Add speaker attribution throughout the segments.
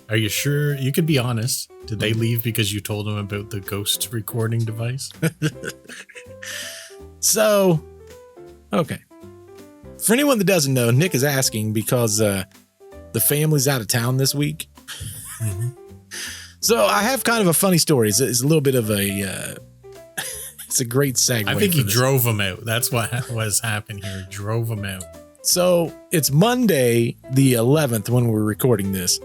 Speaker 1: Are you sure? You could be honest. Did they leave because you told them about the ghost recording device?
Speaker 2: So, okay. For anyone that doesn't know, Nick is asking because the family's out of town this week.
Speaker 1: Mm-hmm.
Speaker 2: So I have kind of a funny story. It's a little bit of a... it's a great segue.
Speaker 1: I think he drove them out. That's what was happening here. He drove them out.
Speaker 2: So it's Monday, the 11th, when we're recording this.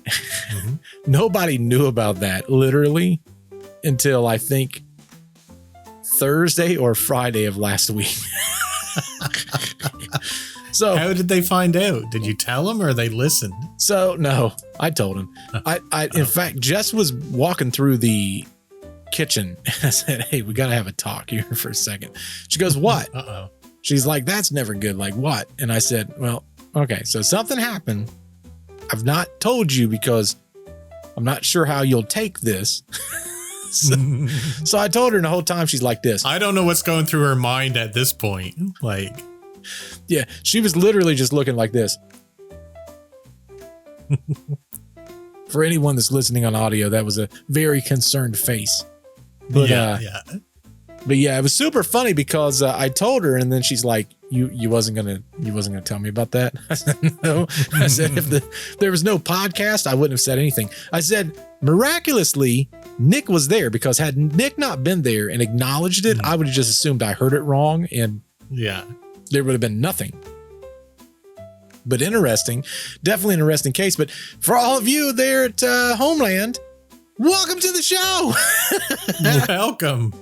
Speaker 1: Mm-hmm.
Speaker 2: Nobody knew about that literally until I think Thursday or Friday of last week. So
Speaker 1: how did they find out? Did you tell them or they listened?
Speaker 2: So no, I told him. In fact, Jess was walking through the kitchen and I said, "Hey, we got to have a talk here for a second." She goes, "What?"
Speaker 1: Uh-oh.
Speaker 2: She's like, "That's never good." Like, what? And I said, "Well, okay, so something happened. I've not told you because I'm not sure how you'll take this." So I told her, and the whole time she's like this.
Speaker 1: I don't know what's going through her mind at this point. Like,
Speaker 2: yeah, she was literally just looking like this. For anyone that's listening on audio, that was a very concerned face. But
Speaker 1: yeah.
Speaker 2: But yeah, it was super funny because I told her, and then she's like, "You wasn't gonna tell me about that?" I said, "No." I said, "If there was no podcast, I wouldn't have said anything." I said, miraculously, Nick was there, because had Nick not been there and acknowledged it, I would have just assumed I heard it wrong, and
Speaker 1: yeah,
Speaker 2: there would have been nothing. But interesting, definitely an interesting case. But for all of you there at Homeland, welcome to the show.
Speaker 1: Welcome.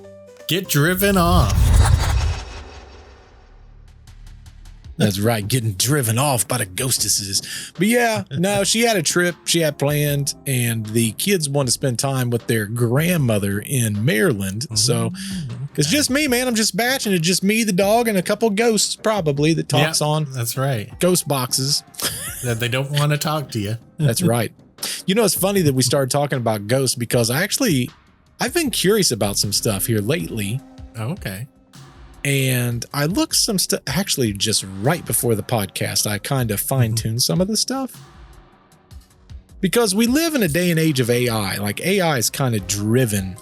Speaker 1: Get driven off.
Speaker 2: That's right, getting driven off by the ghostesses. But yeah, no, she had a trip she had planned, and the kids want to spend time with their grandmother in Maryland. So it's just me, man. I'm just batching it. Just me, the dog, and a couple ghosts probably that talks on.
Speaker 1: That's right.
Speaker 2: Ghost boxes.
Speaker 1: That they don't want to talk to you.
Speaker 2: That's right. You know, it's funny that we started talking about ghosts because I've been curious about some stuff here lately.
Speaker 1: Oh, okay.
Speaker 2: And I looked some stuff, actually just right before the podcast, I kind of fine-tuned some of the stuff. Because we live in a day and age of AI. Like, AI has kind of driven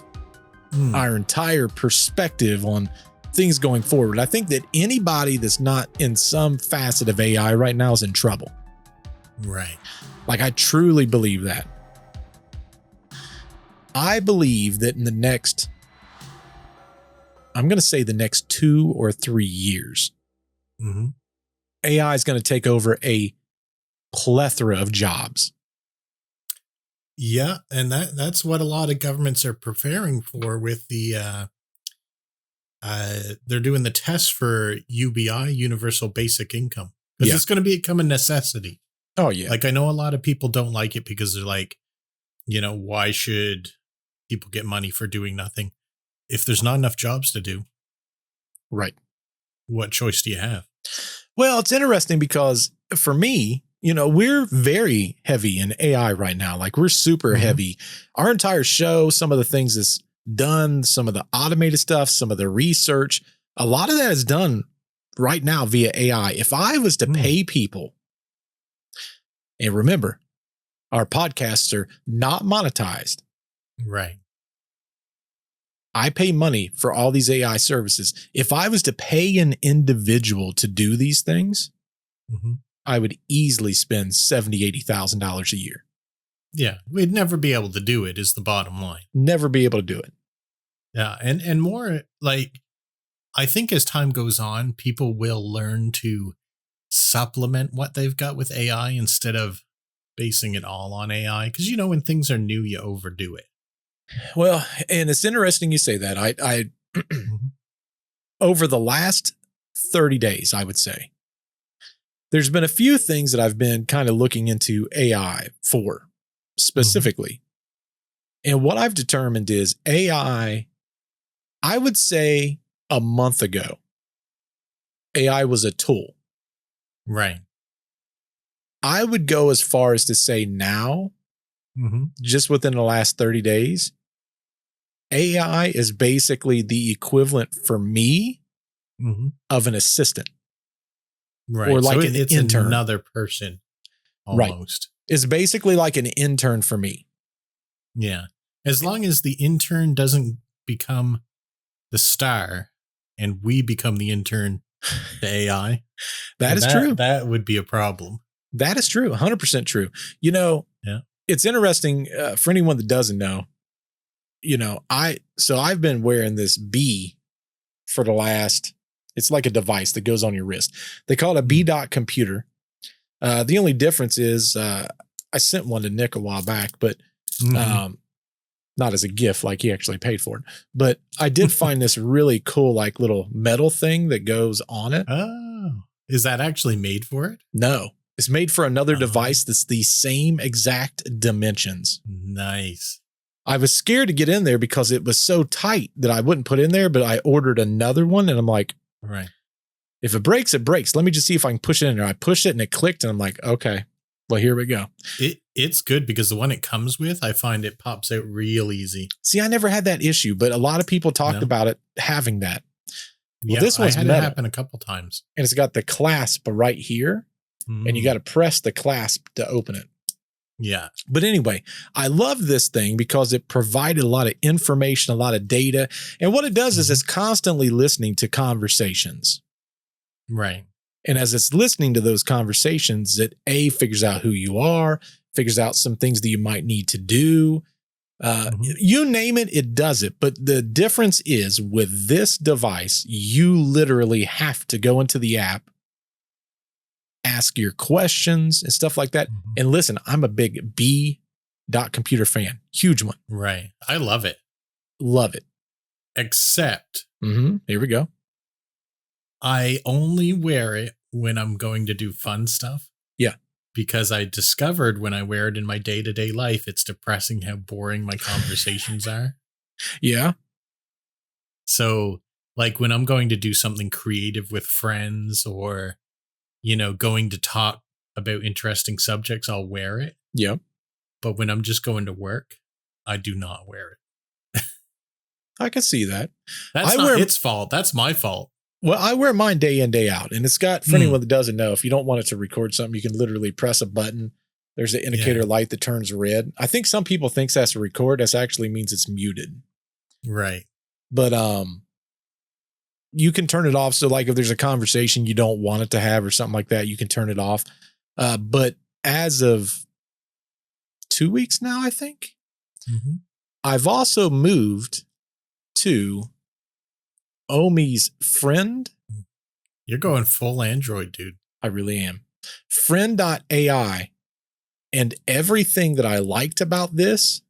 Speaker 2: our entire perspective on things going forward. I think that anybody that's not in some facet of AI right now is in trouble.
Speaker 1: Right.
Speaker 2: Like, I truly believe that. I believe that in the next, I'm going to say the next 2 or 3 years, AI is going to take over a plethora of jobs.
Speaker 1: Yeah, and that's what a lot of governments are preparing for with the they're doing the test for UBI, Universal Basic Income, because it's going to become a necessity.
Speaker 2: Oh yeah.
Speaker 1: Like, I know a lot of people don't like it because they're like, why should people get money for doing nothing? If there's not enough jobs to do,
Speaker 2: right?
Speaker 1: What choice do you have?
Speaker 2: Well, it's interesting because for me, we're very heavy in AI right now. Like, we're super heavy. Our entire show, some of the things that's done, some of the automated stuff, some of the research, a lot of that is done right now via AI. If I was to pay people, and remember, our podcasts are not monetized.
Speaker 1: Right.
Speaker 2: I pay money for all these AI services. If I was to pay an individual to do these things, I would easily spend $70,000, $80,000 a year.
Speaker 1: Yeah, we'd never be able to do it, is the bottom line.
Speaker 2: Never be able to do it.
Speaker 1: Yeah, and more like, I think as time goes on, people will learn to supplement what they've got with AI instead of basing it all on AI. Because, when things are new, you overdo it.
Speaker 2: Well, and it's interesting you say that. I over the last 30 days, I would say, there's been a few things that I've been kind of looking into AI for specifically. And what I've determined is AI, I would say a month ago, AI was a tool.
Speaker 1: Right.
Speaker 2: I would go as far as to say now, just within the last 30 days, AI is basically the equivalent for me of an assistant.
Speaker 1: Right.
Speaker 2: Or like
Speaker 1: so
Speaker 2: an
Speaker 1: it's
Speaker 2: intern.
Speaker 1: Another person almost.
Speaker 2: is basically like an intern for me.
Speaker 1: Yeah. As long as the intern doesn't become the star and we become the intern, the AI.
Speaker 2: That is true.
Speaker 1: That would be a problem.
Speaker 2: That is true. 100% true. You know,
Speaker 1: yeah.
Speaker 2: It's interesting for anyone that doesn't know, you know, I've been wearing this bee for the last, it's like a device that goes on your wrist. They call it a B-dot computer. The only difference is I sent one to Nick a while back, but not as a gift, like he actually paid for it. But I did find this really cool, like little metal thing that goes on it.
Speaker 1: Oh, is that actually made for it?
Speaker 2: No, it's made for another device that's the same exact dimensions.
Speaker 1: Nice.
Speaker 2: I was scared to get in there because it was so tight that I wouldn't put in there, but I ordered another one and I'm like,
Speaker 1: right.
Speaker 2: If it breaks, it breaks. Let me just see if I can push it in there. I pushed it and it clicked and I'm like, okay, well, here we go.
Speaker 1: It's good because the one it comes with, I find it pops out real easy.
Speaker 2: See, I never had that issue, but a lot of people talked about it having that. Well,
Speaker 1: yeah,
Speaker 2: this one's
Speaker 1: I had
Speaker 2: metal.
Speaker 1: it happen a couple times.
Speaker 2: And it's got the clasp right here and you got to press the clasp to open it.
Speaker 1: Yeah.
Speaker 2: But anyway, I love this thing because it provided a lot of information, a lot of data. And what it does is it's constantly listening to conversations.
Speaker 1: Right.
Speaker 2: And as it's listening to those conversations, it figures out who you are, figures out some things that you might need to do. You name it, it does it. But the difference is with this device, you literally have to go into the app, ask your questions and stuff like that. And listen, I'm a big B.computer fan. Huge one.
Speaker 1: Right. I love it.
Speaker 2: Love it.
Speaker 1: Except.
Speaker 2: Here we go.
Speaker 1: I only wear it when I'm going to do fun stuff.
Speaker 2: Yeah.
Speaker 1: Because I discovered when I wear it in my day-to-day life, it's depressing how boring my conversations are.
Speaker 2: Yeah.
Speaker 1: So like when I'm going to do something creative with friends or, you know, going to talk about interesting subjects, I'll wear it.
Speaker 2: Yeah.
Speaker 1: But when I'm just going to work, I do not wear it.
Speaker 2: I can see that.
Speaker 1: That's not its fault. That's my fault.
Speaker 2: Well, I wear mine day in, day out. And it's got, for anyone that doesn't know, if you don't want it to record something, you can literally press a button. There's an indicator light that turns red. I think some people think that's a record. That actually means it's muted.
Speaker 1: Right.
Speaker 2: But you can turn it off. So like if there's a conversation you don't want it to have or something like that, you can turn it off. But as of 2 weeks now, I think, I've also moved to Omi's friend.
Speaker 1: You're going full Android, dude.
Speaker 2: I really am. Friend.ai. And everything that I liked about this,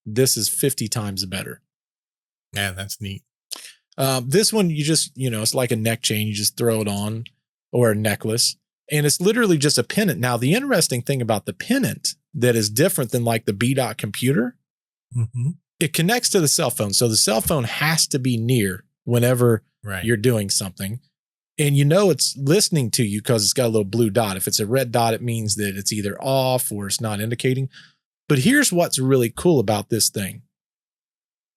Speaker 2: this is 50 times better.
Speaker 1: Yeah, that's neat.
Speaker 2: This one, you just, you know, it's like a neck chain. You just throw it on, or a necklace. And it's literally just a pennant. Now, the interesting thing about the pennant that is different than like the B.computer, it connects to the cell phone. So the cell phone has to be near whenever you're doing something. And you know it's listening to you because it's got a little blue dot. If it's a red dot, it means that it's either off or it's not indicating. But here's what's really cool about this thing.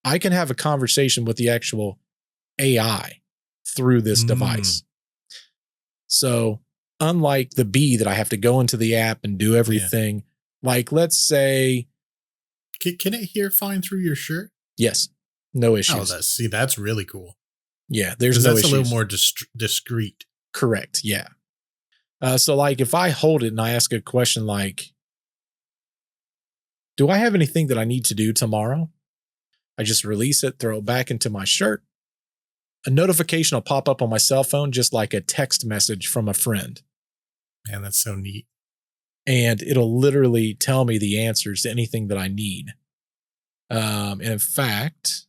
Speaker 2: I can have a conversation with the actual AI through this device. So unlike the B that I have to go into the app and do everything, like let's say.
Speaker 1: Can it hear fine through your shirt?
Speaker 2: Yes. No issues.
Speaker 1: Oh, that's really cool.
Speaker 2: Yeah, there's no issues.
Speaker 1: That's a little more discreet.
Speaker 2: Correct. Yeah. So like if I hold it and I ask a question like, do I have anything that I need to do tomorrow? I just release it, throw it back into my shirt. A notification will pop up on my cell phone, just like a text message from a friend.
Speaker 1: Man, that's so neat.
Speaker 2: And it'll literally tell me the answers to anything that I need. And in fact,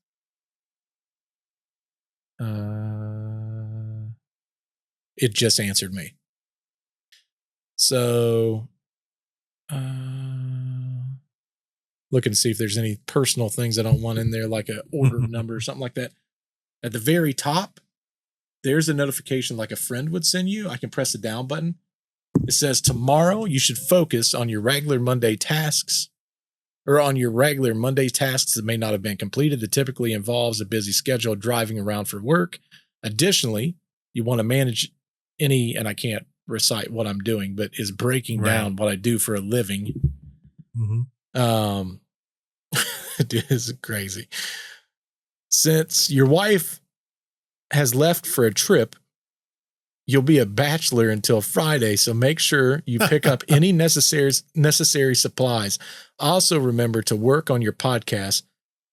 Speaker 2: it just answered me. So, looking to see if there's any personal things I don't want in there, like a order number or something like that. At the very top, there's a notification like a friend would send you. I can press the down button. It says, tomorrow you should focus on your regular Monday tasks that may not have been completed that typically involves a busy schedule driving around for work. Additionally, you want to manage any, and I can't recite what I'm doing, but is breaking down what I do for a living.
Speaker 1: Mm-hmm.
Speaker 2: Dude, this is crazy. Since your wife has left for a trip, you'll be a bachelor until Friday, so make sure you pick up any necessary supplies. Also remember to work on your podcast,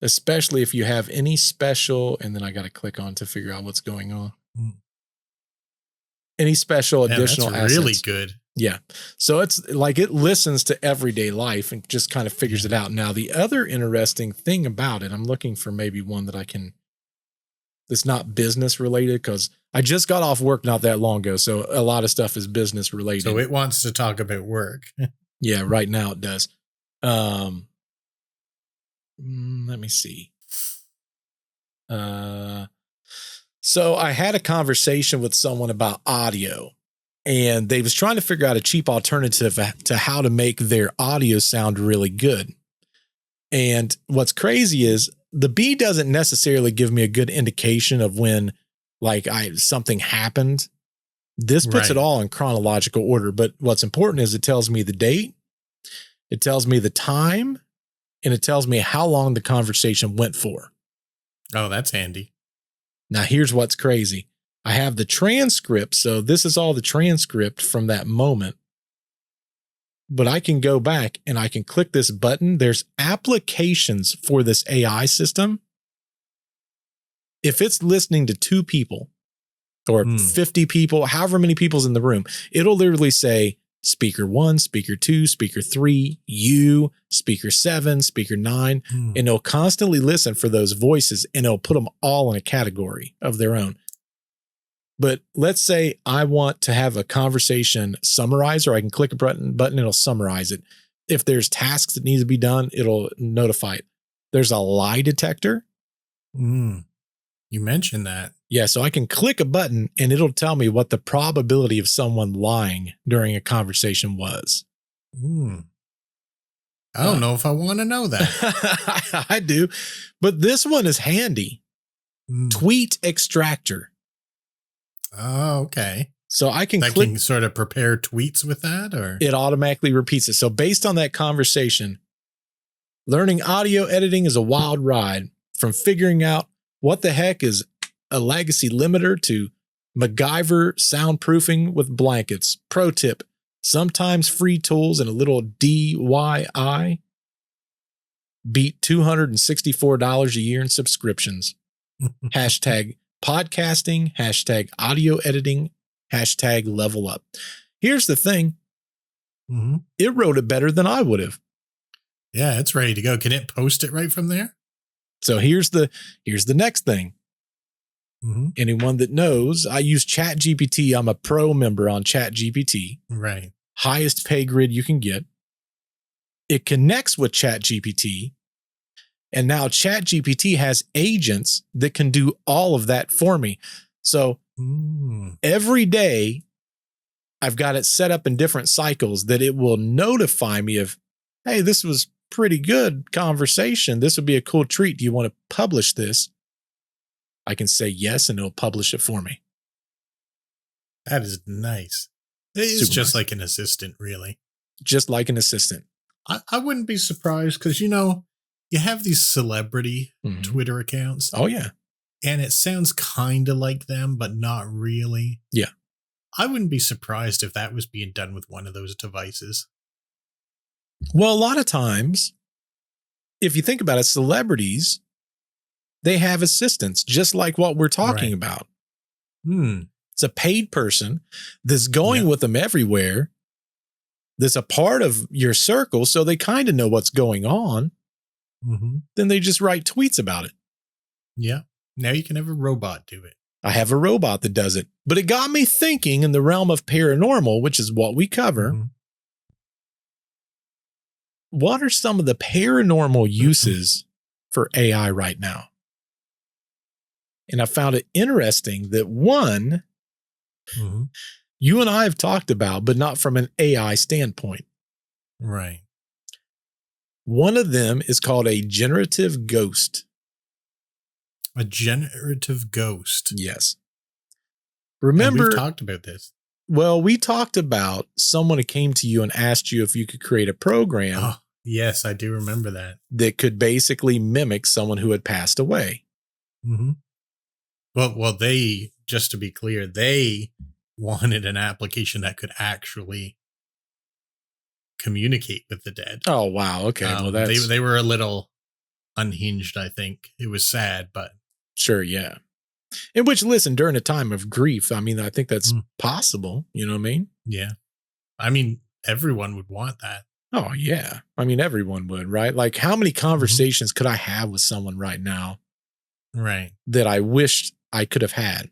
Speaker 2: especially if you have any special, and then I got to click on to figure out what's going on. Any special additional
Speaker 1: that's really
Speaker 2: assets.
Speaker 1: good.
Speaker 2: Yeah. So it's like it listens to everyday life and just kind of figures it out. Now, the other interesting thing about it, I'm looking for maybe one that I can, that's not business related, because I just got off work not that long ago. So a lot of stuff is business related.
Speaker 1: So it wants to talk about work.
Speaker 2: Yeah, right now it does. Let me see. So I had a conversation with someone about audio, and they was trying to figure out a cheap alternative to how to make their audio sound really good. And what's crazy is the B doesn't necessarily give me a good indication of when like something happened. This puts it all in chronological order, but what's important is it tells me the date, it tells me the time, and it tells me how long the conversation went for.
Speaker 1: Oh, that's handy.
Speaker 2: Now, here's what's crazy. I have the transcript, so this is all the transcript from that moment. But I can go back and I can click this button. There's applications for this AI system. If it's listening to 2 people or 50 people, however many people's in the room, it'll literally say speaker 1, speaker 2, speaker 3, you, speaker 7, speaker 9, and it'll constantly listen for those voices and it'll put them all in a category of their own. But let's say I want to have a conversation summarized, or I can click a button, it'll summarize it. If there's tasks that need to be done, it'll notify it. There's a lie detector.
Speaker 1: You mentioned that.
Speaker 2: Yeah, so I can click a button and it'll tell me what the probability of someone lying during a conversation was.
Speaker 1: I don't know if I want to know that.
Speaker 2: I do, but this one is handy. Tweet extractor.
Speaker 1: Oh, okay.
Speaker 2: So I can
Speaker 1: can sort of prepare tweets with that, or
Speaker 2: it automatically repeats it. So based on that conversation, learning audio editing is a wild ride, from figuring out what the heck is a legacy limiter to MacGyver soundproofing with blankets. Pro tip, sometimes free tools and a little DIY beat $264 a year in subscriptions. Hashtag podcasting, hashtag audio editing, hashtag level up. Here's the thing. It wrote it better than I would have.
Speaker 1: Yeah, it's ready to go. Can it post it right from there?
Speaker 2: So here's the next thing. Anyone that knows, I use ChatGPT. I'm a pro member on ChatGPT.
Speaker 1: Right.
Speaker 2: Highest pay grid you can get. It connects with ChatGPT. And now ChatGPT has agents that can do all of that for me. So every day I've got it set up in different cycles that it will notify me of, hey, this was pretty good conversation. This would be a cool treat. Do you want to publish this? I can say yes, and it'll publish it for me.
Speaker 1: That is nice. It is just like an assistant, really.
Speaker 2: Just like an assistant.
Speaker 1: I wouldn't be surprised because, you have these celebrity Twitter accounts.
Speaker 2: Oh, yeah.
Speaker 1: And it sounds kind of like them, but not really.
Speaker 2: Yeah.
Speaker 1: I wouldn't be surprised if that was being done with one of those devices.
Speaker 2: Well, a lot of times, if you think about it, celebrities, they have assistants, just like what we're talking about. It's a paid person that's going with them everywhere. That's a part of your circle, so they kind of know what's going on. Then they just write tweets about it.
Speaker 1: Yeah. Now you can have a robot do it.
Speaker 2: I have a robot that does it. But it got me thinking in the realm of paranormal, which is what we cover. What are some of the paranormal uses for AI right now? And I found it interesting that one, you and I have talked about, but not from an AI standpoint.
Speaker 1: Right.
Speaker 2: One of them is called a generative ghost.
Speaker 1: A generative ghost.
Speaker 2: Yes. Remember,
Speaker 1: we've talked about this.
Speaker 2: Well, we talked about someone who came to you and asked you if you could create a program
Speaker 1: Oh, yes, I do remember that.
Speaker 2: that could basically mimic someone who had passed away.
Speaker 1: Mm-hmm. Well, they, just to be clear, they wanted an application that could actually communicate with the dead.
Speaker 2: Oh, wow. Okay. Well, that's
Speaker 1: they were a little unhinged, I think. It was sad, but
Speaker 2: sure. Yeah. In which, listen, during a time of grief, I mean, I think that's possible. You know what I mean?
Speaker 1: Yeah. I mean, everyone would want that.
Speaker 2: Oh, yeah. I mean, everyone would, right? Like, how many conversations could I have with someone right now
Speaker 1: Right.
Speaker 2: that I wished I could have had?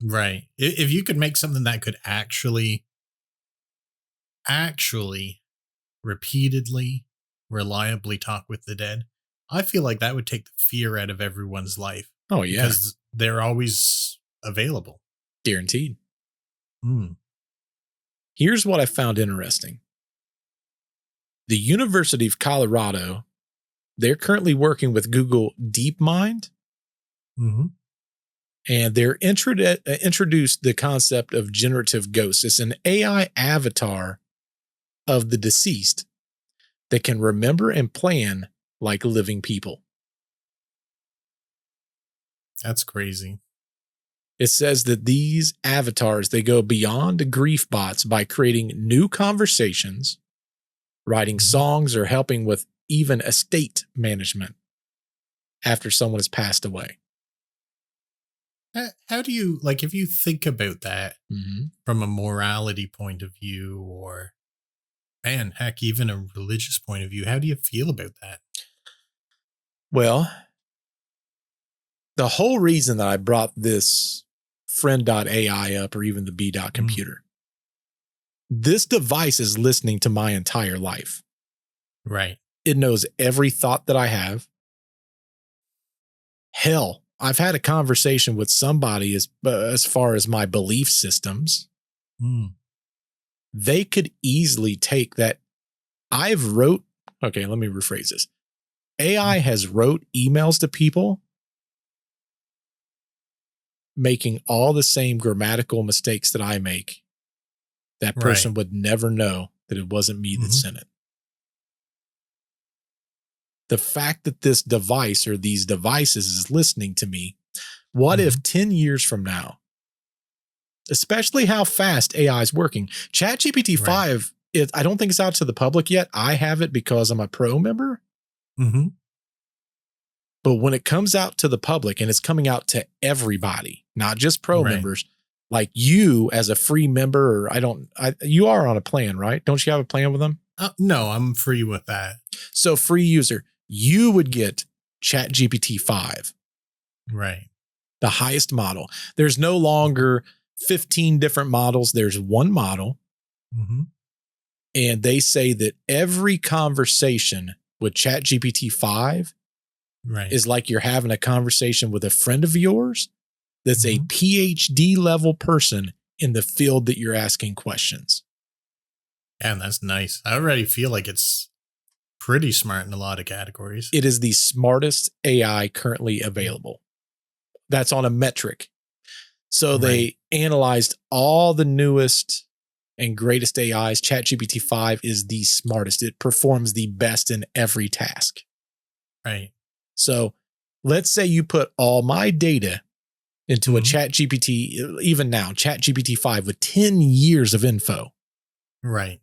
Speaker 1: Right. If you could make something that could actually repeatedly, reliably talk with the dead, I feel like that would take the fear out of everyone's life.
Speaker 2: Oh, yeah.
Speaker 1: Because they're always available.
Speaker 2: Guaranteed. Here's what I found interesting. The University of Colorado, they're currently working with Google DeepMind. And they're introduced the concept of generative ghosts. It's an AI avatar of the deceased that can remember and plan like living people.
Speaker 1: That's crazy.
Speaker 2: It says that these avatars, they go beyond grief bots by creating new conversations, writing songs, or helping with even estate management after someone has passed away.
Speaker 1: How do you, like, if you think about that from a morality point of view, or, man, heck, even a religious point of view, how do you feel about that?
Speaker 2: Well, the whole reason that I brought this friend.ai up, or even the b.computer, this device is listening to my entire life.
Speaker 1: Right.
Speaker 2: It knows every thought that I have. Hell, I've had a conversation with somebody as far as my belief systems. They could easily take that. Okay, let me rephrase this. AI has wrote emails to people making all the same grammatical mistakes that I make. That person would never know that it wasn't me that sent it. The fact that this device or these devices is listening to me, what if 10 years from now, especially how fast AI is working, ChatGPT 5, I don't think it's out to the public yet. I have it because I'm a pro member. But when it comes out to the public, and it's coming out to everybody, not just pro members, like you as a free member, or you are on a plan, right? Don't you have a plan with them?
Speaker 1: No, I'm free with that.
Speaker 2: So free user, you would get ChatGPT 5.
Speaker 1: Right.
Speaker 2: The highest model. There's no longer 15 different models. There's one model. And they say that every conversation with ChatGPT 5 is like you're having a conversation with a friend of yours that's a PhD level person in the field that you're asking questions.
Speaker 1: And that's nice. I already feel like it's pretty smart in a lot of categories.
Speaker 2: It is the smartest AI currently available. That's on a metric. So they analyzed all the newest and greatest AIs. ChatGPT 5 is the smartest. It performs the best in every task.
Speaker 1: Right.
Speaker 2: So let's say you put all my data into a ChatGPT, even now, ChatGPT 5 with 10 years of info.
Speaker 1: Right.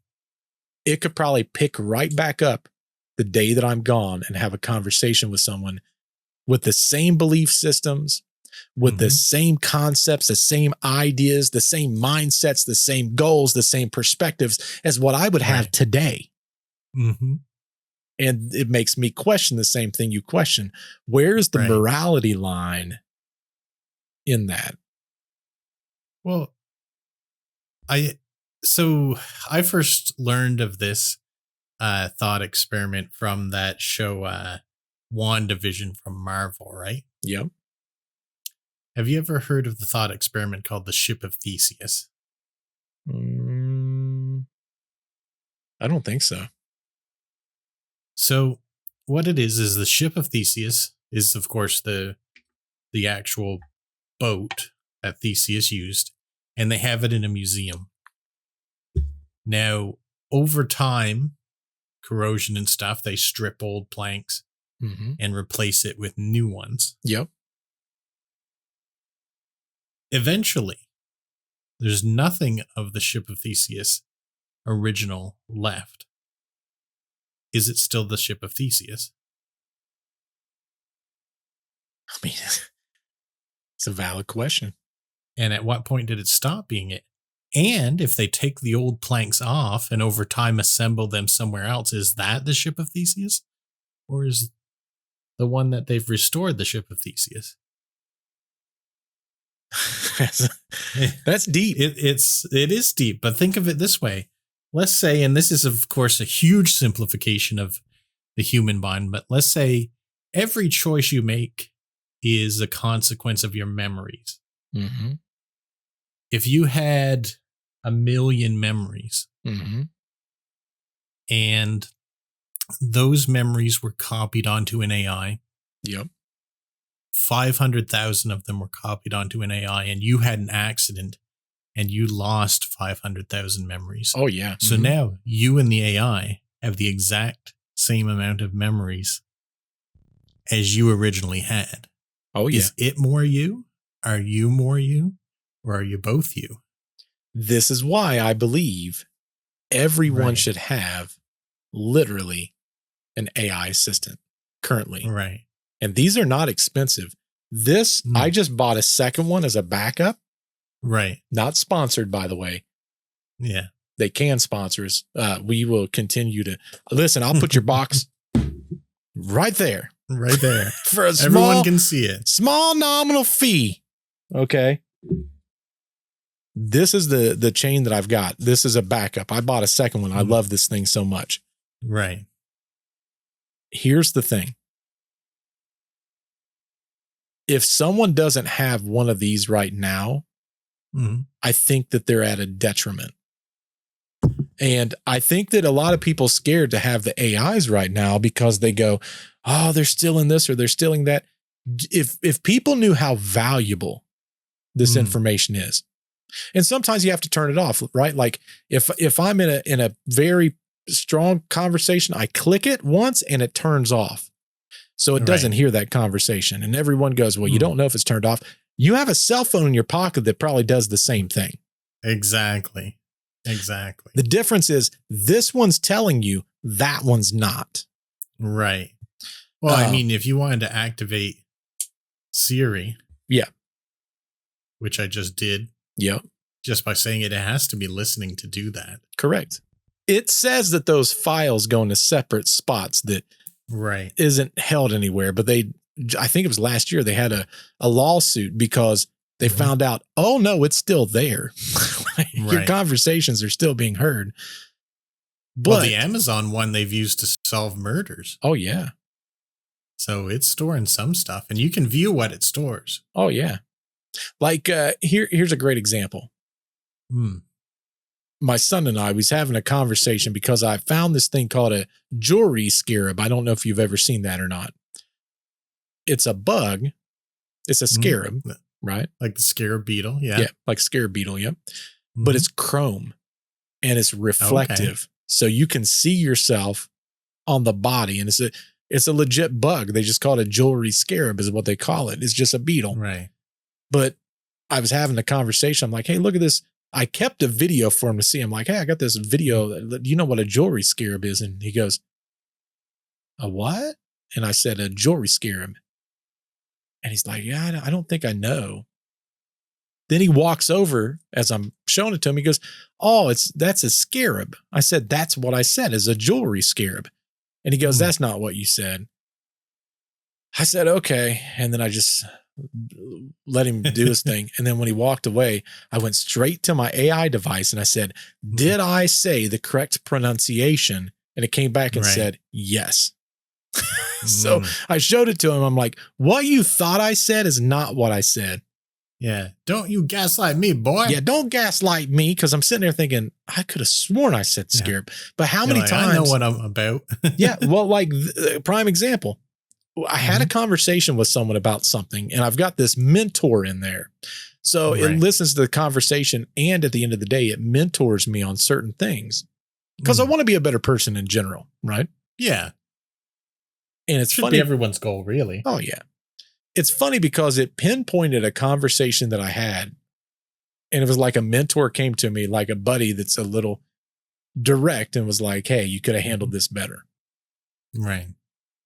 Speaker 2: It could probably pick right back up the day that I'm gone and have a conversation with someone with the same belief systems, with the same concepts, the same ideas, the same mindsets, the same goals, the same perspectives as what I would have today. And it makes me question the same thing you question. Where's the morality line in that?
Speaker 1: Well, I first learned of this thought experiment from that show WandaVision from Marvel, right?
Speaker 2: Yep.
Speaker 1: Have you ever heard of the thought experiment called the Ship of Theseus?
Speaker 2: I don't think so.
Speaker 1: So what it is the Ship of Theseus is, of course, the actual boat that Theseus used. and they have it in a museum. Now, over time, corrosion and stuff, they strip old planks and replace it with new ones.
Speaker 2: Yep.
Speaker 1: Eventually, there's nothing of the ship of Theseus original left. Is it still the ship of Theseus?
Speaker 2: I mean, it's a valid question.
Speaker 1: And at what point did it stop being it? And if they take the old planks off and over time assemble them somewhere else, is that the ship of Theseus? Or is the one that they've restored the ship of Theseus?
Speaker 2: That's deep.
Speaker 1: It is deep, but think of it this way. Let's say, and this is of course a huge simplification of the human mind, but let's say every choice you make is a consequence of your memories.
Speaker 2: Mm-hmm.
Speaker 1: If you had 1 million memories and those memories were copied onto an AI,
Speaker 2: yep,
Speaker 1: 500,000 of them were copied onto an AI, and you had an accident and you lost 500,000 memories.
Speaker 2: Oh, yeah.
Speaker 1: So now you and the AI have the exact same amount of memories as you originally had.
Speaker 2: Oh, yeah.
Speaker 1: Is it more you? Are you more you? Or are you both you?
Speaker 2: This is why I believe everyone should have literally an AI assistant currently.
Speaker 1: Right.
Speaker 2: And these are not expensive. This, I just bought a second one as a backup.
Speaker 1: Right.
Speaker 2: Not sponsored, by the way.
Speaker 1: Yeah.
Speaker 2: They can sponsor us. We will continue to listen. I'll put your box right there.
Speaker 1: Right there.
Speaker 2: For a small,
Speaker 1: everyone can see it.
Speaker 2: Small nominal fee. Okay. This is the chain that I've got. This is a backup. I bought a second one. I love this thing so much.
Speaker 1: Right.
Speaker 2: Here's the thing. If someone doesn't have one of these right now, I think that they're at a detriment. And I think that a lot of people are scared to have the AIs right now because they go, oh, they're stealing this or they're stealing that. If people knew how valuable this information is, and sometimes you have to turn it off, right? Like if I'm in a very strong conversation, I click it once and it turns off. So it doesn't hear that conversation. And everyone goes, well, you don't know if it's turned off. You have a cell phone in your pocket that probably does the same thing.
Speaker 1: Exactly. Exactly.
Speaker 2: The difference is this one's telling you, that one's not.
Speaker 1: Right. Well, I mean, if you wanted to activate Siri.
Speaker 2: Yeah.
Speaker 1: Which I just did.
Speaker 2: Yep.
Speaker 1: Just by saying it has to be listening to do that.
Speaker 2: Correct. It says that those files go into separate spots that isn't held anywhere, but I think it was last year, they had a lawsuit because they found out, oh no, it's still there. Your conversations are still being heard. But
Speaker 1: well, the Amazon one they've used to solve murders.
Speaker 2: Oh yeah.
Speaker 1: So it's storing some stuff and you can view what it stores.
Speaker 2: Oh yeah. Like here's a great example. My son and I was having a conversation because I found this thing called a jewelry scarab. I don't know if you've ever seen that or not. It's a bug. It's a scarab, right?
Speaker 1: Like the scarab beetle. Yeah.
Speaker 2: Yeah. Like scarab beetle. Yep. But it's chrome and it's reflective. Okay. So you can see yourself on the body. And it's a legit bug. They just call it a jewelry scarab is what they call it. It's just a beetle.
Speaker 1: Right.
Speaker 2: But I was having a conversation. I'm like, hey, look at this. I kept a video for him to see. I'm like, hey, I got this video. Do you know what a jewelry scarab is? And he goes, a what? And I said, a jewelry scarab. And he's like, yeah, I don't think I know. Then he walks over as I'm showing it to him. He goes, oh, that's a scarab. I said, that's what I said is a jewelry scarab. And he goes, that's not what you said. I said, okay. And then I just let him do his thing. And then when he walked away, I went straight to my AI device and I said, did I say the correct pronunciation? And it came back and said, yes. So I showed it to him. I'm like, what you thought I said is not what I said.
Speaker 1: Yeah. Don't you gaslight me, boy.
Speaker 2: Yeah. Don't gaslight me. Cause I'm sitting there thinking I could have sworn I said scarab, but how many times?
Speaker 1: I know what I'm about.
Speaker 2: Yeah. Well, like prime example. I had a conversation with someone about something and I've got this mentor in there. So
Speaker 1: Right.
Speaker 2: it listens to the conversation, and at the end of the day, it mentors me on certain things because I want to be a better person in general, right?
Speaker 1: Yeah.
Speaker 2: And it's
Speaker 1: Should
Speaker 2: funny.
Speaker 1: be everyone's goal, really.
Speaker 2: Oh, yeah. It's funny because it pinpointed a conversation that I had, and it was like a mentor came to me, like a buddy that's a little direct, and was like, hey, you could have handled this better.
Speaker 1: Right.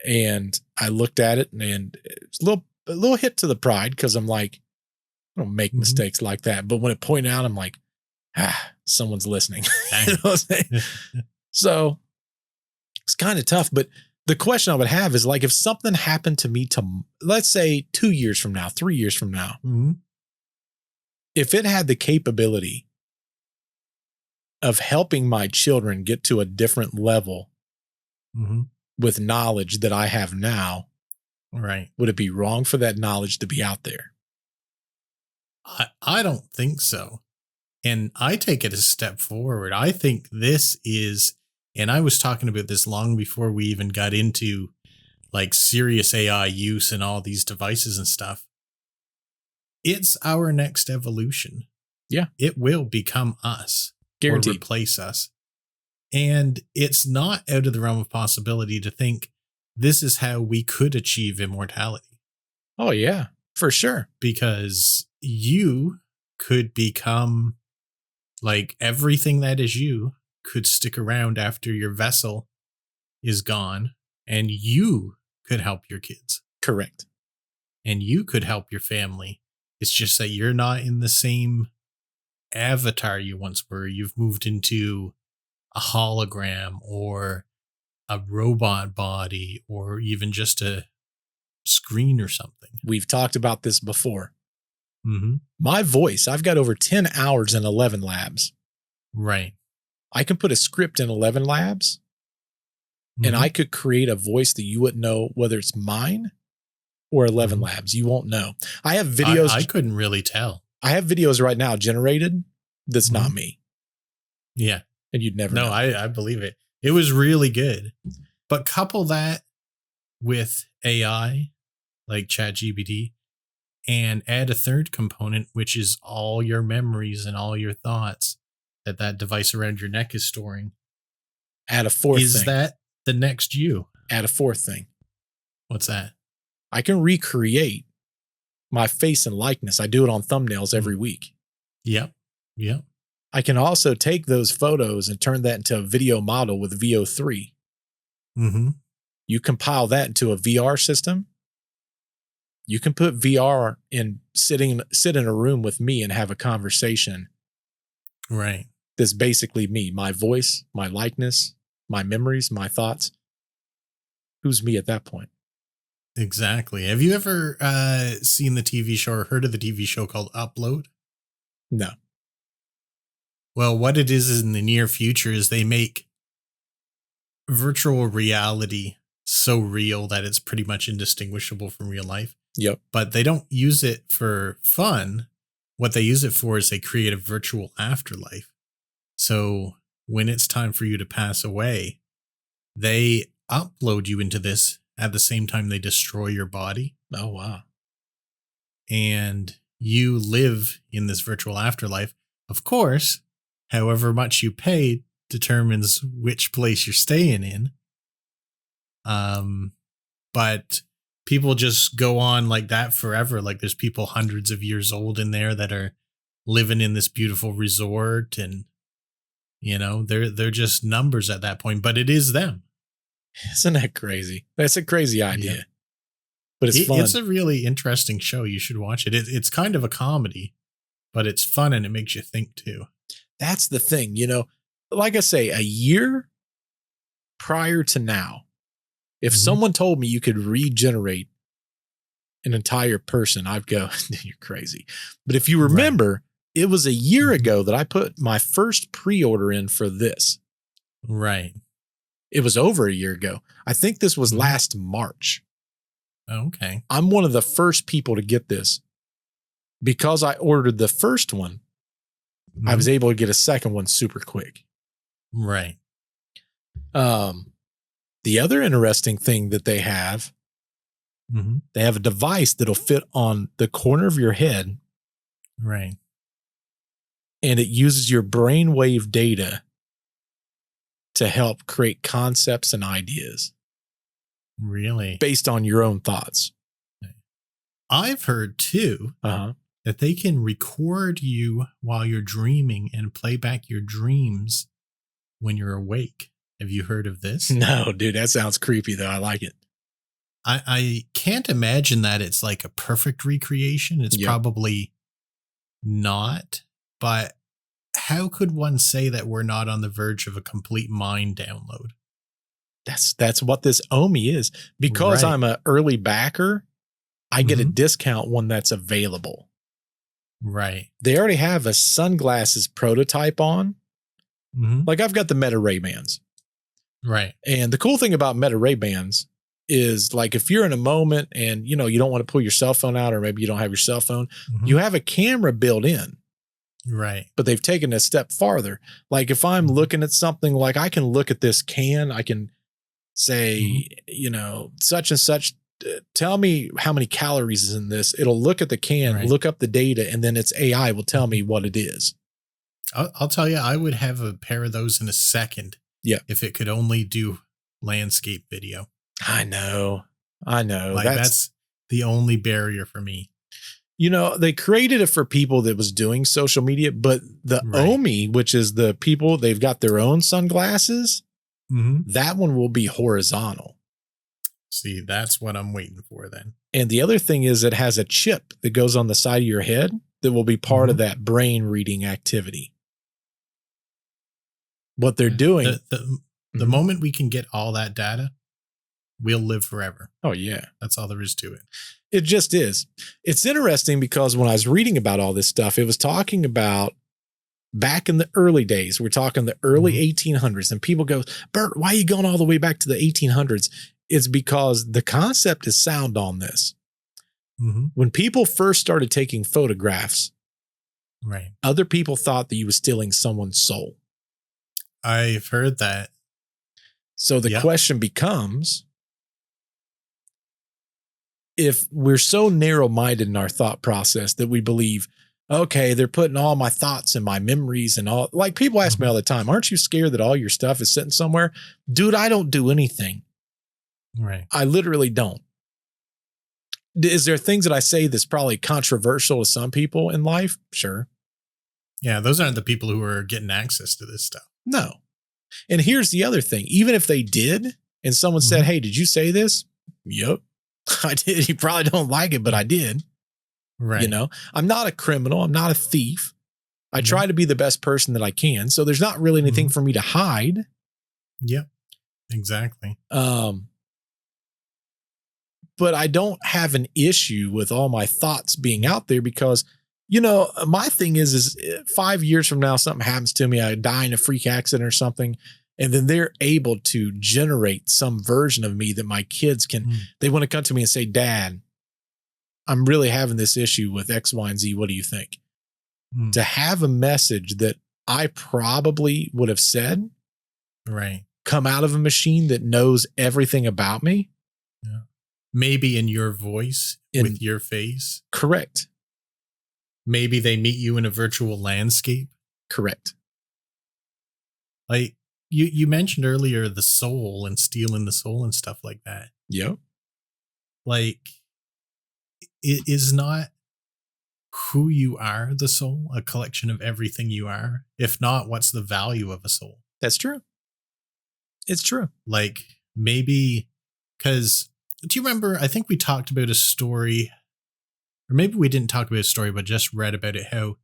Speaker 2: And I looked at it, and it's a little hit to the pride because I'm like, I don't make mistakes like that. But when it pointed out, I'm like, someone's listening. You know what I'm saying? So it's kind of tough. But the question I would have is like, if something happened to me let's say 2 years from now, 3 years from now, if it had the capability of helping my children get to a different level with knowledge that I have now,
Speaker 1: right?
Speaker 2: Would it be wrong for that knowledge to be out there?
Speaker 1: I don't think so. And I take it a step forward. I think this is, and I was talking about this long before we even got into like serious AI use and all these devices and stuff. It's our next evolution.
Speaker 2: Yeah.
Speaker 1: It will become us.
Speaker 2: Guaranteed.
Speaker 1: Or replace us. And it's not out of the realm of possibility to think this is how we could achieve immortality.
Speaker 2: Oh, yeah, for sure.
Speaker 1: Because you could become like everything that is you could stick around after your vessel is gone, and you could help your kids.
Speaker 2: Correct.
Speaker 1: And you could help your family. It's just that you're not in the same avatar you once were. You've moved into a hologram or a robot body or even just a screen or something.
Speaker 2: We've talked about this before.
Speaker 1: Mm-hmm.
Speaker 2: My voice, I've got over 10 hours in 11 labs.
Speaker 1: Right.
Speaker 2: I can put a script in 11 labs and I could create a voice that you wouldn't know whether it's mine or 11 labs. You won't know. I have videos.
Speaker 1: I couldn't really tell.
Speaker 2: I have videos right now generated that's not me.
Speaker 1: Yeah.
Speaker 2: And you'd never know.
Speaker 1: I believe it. It was really good. But couple that with AI, like ChatGPT, and add a third component, which is all your memories and all your thoughts that device around your neck is storing.
Speaker 2: Add a fourth thing.
Speaker 1: Is that the next you?
Speaker 2: Add a fourth thing.
Speaker 1: What's that?
Speaker 2: I can recreate my face and likeness. I do it on thumbnails every week.
Speaker 1: Yep.
Speaker 2: I can also take those photos and turn that into a video model with VO3. You compile that into a VR system. You can put VR in, sit in a room with me and have a conversation.
Speaker 1: Right.
Speaker 2: That's basically me, my voice, my likeness, my memories, my thoughts. Who's me at that point?
Speaker 1: Exactly. Have you ever seen the TV show or heard of the TV show called Upload?
Speaker 2: No.
Speaker 1: Well, what it is in the near future is they make virtual reality so real that it's pretty much indistinguishable from real life.
Speaker 2: Yep.
Speaker 1: But they don't use it for fun. What they use it for is they create a virtual afterlife. So when it's time for you to pass away, they upload you into this at the same time they destroy your body.
Speaker 2: Oh, wow.
Speaker 1: And you live in this virtual afterlife. Of course, however much you pay determines which place you're staying in. But people just go on like that forever. Like there's people hundreds of years old in there that are living in this beautiful resort, and you know, they're just numbers at that point, but it is them.
Speaker 2: Isn't that crazy? That's a crazy idea. Yeah. But it's fun.
Speaker 1: It's a really interesting show. You should watch it. It's kind of a comedy, but it's fun and it makes you think too.
Speaker 2: That's the thing, you know, like I say, a year prior to now, if someone told me you could regenerate an entire person, I'd go, you're crazy. But if you remember, it was a year ago that I put my first pre-order in for this.
Speaker 1: Right.
Speaker 2: It was over a year ago. I think this was last March.
Speaker 1: Okay.
Speaker 2: I'm one of the first people to get this. Because I ordered the first one, I was able to get a second one super quick.
Speaker 1: Right.
Speaker 2: The other interesting thing that they have a device that'll fit on the corner of your head
Speaker 1: Right.
Speaker 2: And it uses your brainwave data to help create concepts and ideas
Speaker 1: Really?
Speaker 2: based on your own thoughts.
Speaker 1: I've heard too that they can record you while you're dreaming and play back your dreams when you're awake. Have you heard of this?
Speaker 2: No, dude, that sounds creepy though. I like it.
Speaker 1: I can't imagine that it's like a perfect recreation. It's probably not, but how could one say that we're not on the verge of a complete mind download?
Speaker 2: That's what this OMI is. Because I'm an early backer, I get a discount when that's available.
Speaker 1: Right.
Speaker 2: They already have a sunglasses prototype on. Like I've got the Meta Ray-Bans.
Speaker 1: Right.
Speaker 2: And the cool thing about Meta Ray-Bans is like if you're in a moment and you don't want to pull your cell phone out, or maybe you don't have your cell phone, you have a camera built in.
Speaker 1: Right.
Speaker 2: But they've taken a step farther. Like if I'm looking at something, like I can look at this can, I can say, such and such, tell me how many calories is in this. It'll look at the can, look up the data, and then its AI will tell me what it is.
Speaker 1: I'll tell you, I would have a pair of those in a second.
Speaker 2: Yeah.
Speaker 1: If it could only do landscape video.
Speaker 2: I know.
Speaker 1: Like that's the only barrier for me.
Speaker 2: They created it for people that was doing social media, but the OMI, which is the people, they've got their own sunglasses. That one will be horizontal.
Speaker 1: See, that's what I'm waiting for then.
Speaker 2: And the other thing is it has a chip that goes on the side of your head that will be part of that brain reading activity. What they're doing.
Speaker 1: The moment we can get all that data, we'll live forever.
Speaker 2: Oh, yeah.
Speaker 1: That's all there is to it.
Speaker 2: It just is. It's interesting because when I was reading about all this stuff, it was talking about back in the early days. We're talking the early 1800s. And people go, Bert, why are you going all the way back to the 1800s? It's because the concept is sound on this. When people first started taking photographs, other people thought that you were stealing someone's soul.
Speaker 1: I've heard that.
Speaker 2: So the question becomes, if we're so narrow-minded in our thought process that we believe, okay, they're putting all my thoughts and my memories and all, like people ask me all the time, aren't you scared that all your stuff is sitting somewhere? Dude, I don't do anything.
Speaker 1: Right.
Speaker 2: I literally don't. Is there things that I say that's probably controversial to some people in life? Sure.
Speaker 1: Yeah, those aren't the people who are getting access to this stuff.
Speaker 2: No. And here's the other thing. Even if they did, and someone said, hey, did you say this? Yep, I did. You probably don't like it, but I did.
Speaker 1: Right.
Speaker 2: I'm not a criminal. I'm not a thief. I try to be the best person that I can. So there's not really anything for me to hide.
Speaker 1: Yep, exactly.
Speaker 2: But I don't have an issue with all my thoughts being out there because, my thing is 5 years from now, something happens to me. I die in a freak accident or something. And then they're able to generate some version of me that my kids can, they want to come to me and say, Dad, I'm really having this issue with X, Y, and Z. What do you think? To have a message that I probably would have said, come out of a machine that knows everything about me.
Speaker 1: Yeah. Maybe in your voice, with your face.
Speaker 2: Correct.
Speaker 1: Maybe they meet you in a virtual landscape.
Speaker 2: Correct.
Speaker 1: Like you mentioned earlier, the soul and stealing the soul and stuff like that.
Speaker 2: Yep.
Speaker 1: Like, it is not who you are, the soul, a collection of everything you are. If not, what's the value of a soul?
Speaker 2: That's true. It's true.
Speaker 1: Like maybe, because do you remember, I think we talked about a story, or maybe we didn't talk about a story, but just read about it, how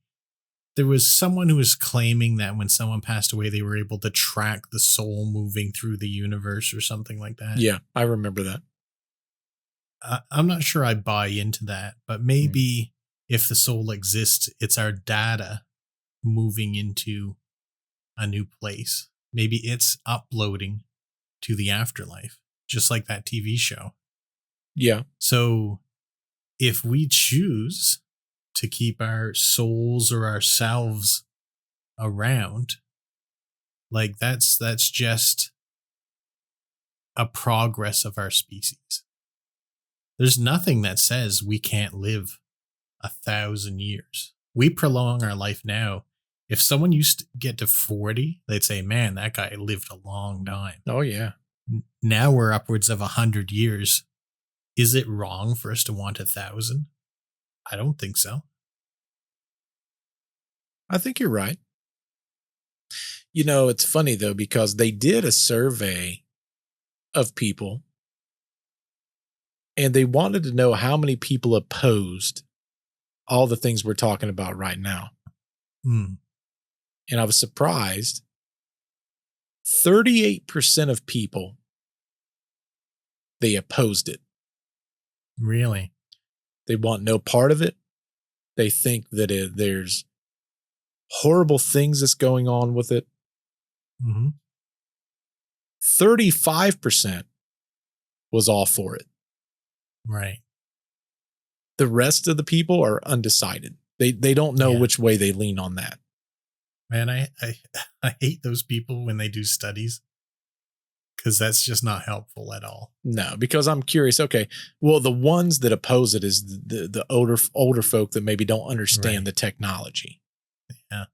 Speaker 1: there was someone who was claiming that when someone passed away, they were able to track the soul moving through the universe or something like that.
Speaker 2: Yeah, I remember that.
Speaker 1: I'm not sure I buy into that, but maybe if the soul exists, it's our data moving into a new place. Maybe it's uploading to the afterlife, just like that TV show.
Speaker 2: Yeah.
Speaker 1: So if we choose to keep our souls or ourselves around, like that's just a progress of our species. There's nothing that says we can't live 1,000 years. we prolong our life now. If someone used to get to 40, they'd say, man, that guy lived a long time.
Speaker 2: Oh, yeah.
Speaker 1: Now we're upwards of 100 years. Is it wrong for us to want 1,000? I don't think so.
Speaker 2: I think you're right. You know, it's funny, though, because they did a survey of people, and they wanted to know how many people opposed all the things we're talking about right now.
Speaker 1: Hmm.
Speaker 2: And I was surprised. 38% of people, they opposed it.
Speaker 1: Really?
Speaker 2: They want no part of it. They think that there's horrible things that's going on with it.
Speaker 1: Mm-hmm.
Speaker 2: 35% was all for it.
Speaker 1: Right.
Speaker 2: The rest of the people are undecided. They don't know which way they lean on that.
Speaker 1: Man, I hate those people when they do studies, because that's just not helpful at all.
Speaker 2: No, because I'm curious. Okay, well, the ones that oppose it is the older folk that maybe don't understand the technology.
Speaker 1: Yeah.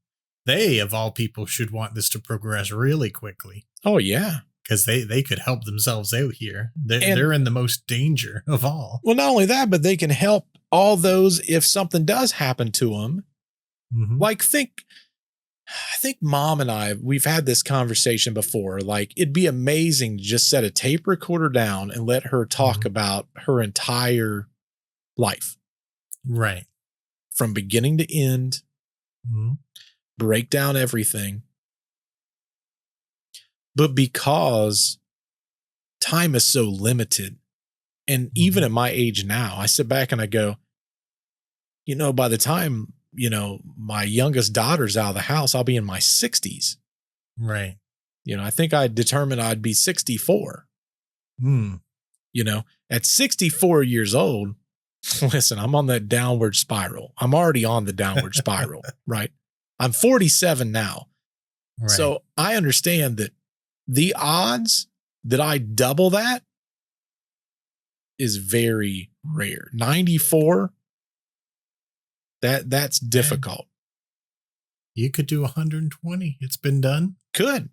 Speaker 1: They, of all people, should want this to progress really quickly.
Speaker 2: Oh, yeah.
Speaker 1: Because they could help themselves out here. They're in the most danger of all.
Speaker 2: Well, not only that, but they can help all those if something does happen to them.
Speaker 1: Mm-hmm.
Speaker 2: Like, I think Mom and I, we've had this conversation before. Like, it'd be amazing to just set a tape recorder down and let her talk about her entire life.
Speaker 1: Right.
Speaker 2: From beginning to end.
Speaker 1: Mm-hmm.
Speaker 2: Break down everything. But because time is so limited, and even at my age now, I sit back and I go, you know, by the time, you know, my youngest daughter's out of the house, I'll be in my 60s.
Speaker 1: Right.
Speaker 2: You know, I think I determined I'd be 64. You know, at 64 years old, listen, I'm on that downward spiral. I'm already on the downward spiral, right? I'm 47 now. Right. So I understand that the odds that I double that is very rare. 94, that's difficult.
Speaker 1: You could do 120. It's been done.
Speaker 2: Could.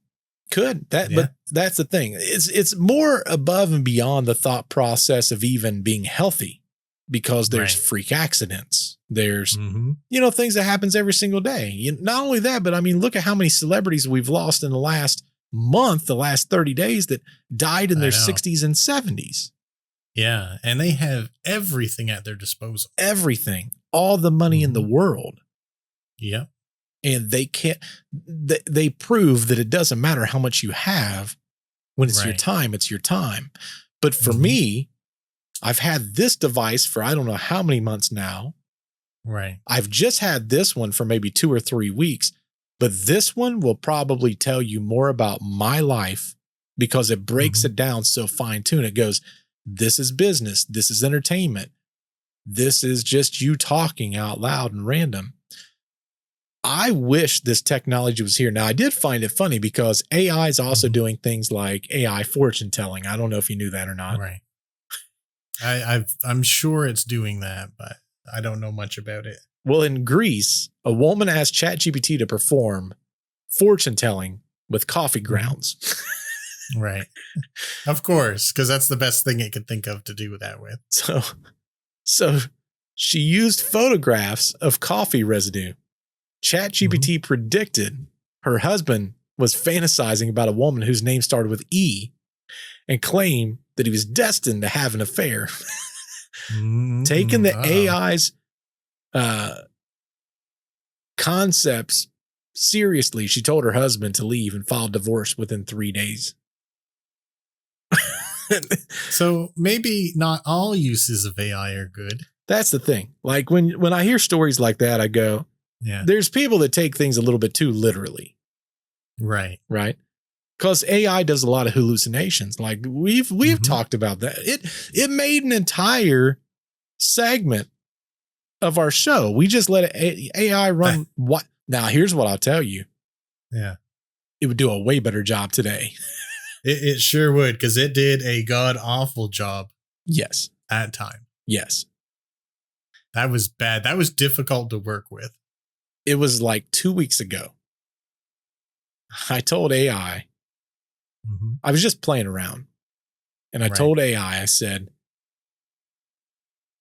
Speaker 2: But that's the thing. It's more above and beyond the thought process of even being healthy, because there's freak accidents. There's, you know, things that happens every single day. Not only that, but I mean, look at how many celebrities we've lost in the last month, the last 30 days that died in their 60s and 70s.
Speaker 1: Yeah. And they have everything at their disposal.
Speaker 2: Everything. All the money in the world.
Speaker 1: Yep.
Speaker 2: And they can't, they prove that it doesn't matter how much you have. When it's your time, it's your time. But for me, I've had this device for I don't know how many months now.
Speaker 1: Right.
Speaker 2: I've just had this one for maybe 2 or 3 weeks, but this one will probably tell you more about my life, because it breaks it down so fine-tuned. It goes, this is business. This is entertainment. This is just you talking out loud and random. I wish this technology was here. Now, I did find it funny because AI is also doing things like AI fortune telling. I don't know if you knew that or not.
Speaker 1: Right. I'm sure it's doing that, but I don't know much about it.
Speaker 2: Well, in Greece, a woman asked ChatGPT to perform fortune telling with coffee grounds.
Speaker 1: Right. Of course, because that's the best thing it could think of to do that with.
Speaker 2: So she used photographs of coffee residue. ChatGPT predicted her husband was fantasizing about a woman whose name started with E and claimed that he was destined to have an affair. Taking the AI's concepts seriously, she told her husband to leave and file divorce within 3 days.
Speaker 1: So maybe not all uses of AI are good.
Speaker 2: That's the thing. Like when I hear stories like that, I go, there's people that take things a little bit too literally. Right. Because AI does a lot of hallucinations. Like we've talked about that. It made an entire segment of our show. We just let AI run. What? Now, here's what I'll tell you.
Speaker 1: Yeah.
Speaker 2: It would do a way better job today.
Speaker 1: It sure would, because it did a god awful job.
Speaker 2: Yes.
Speaker 1: At time.
Speaker 2: Yes.
Speaker 1: That was bad. That was difficult to work with.
Speaker 2: it was like 2 weeks ago. I told AI, I was just playing around, and I told AI, I said,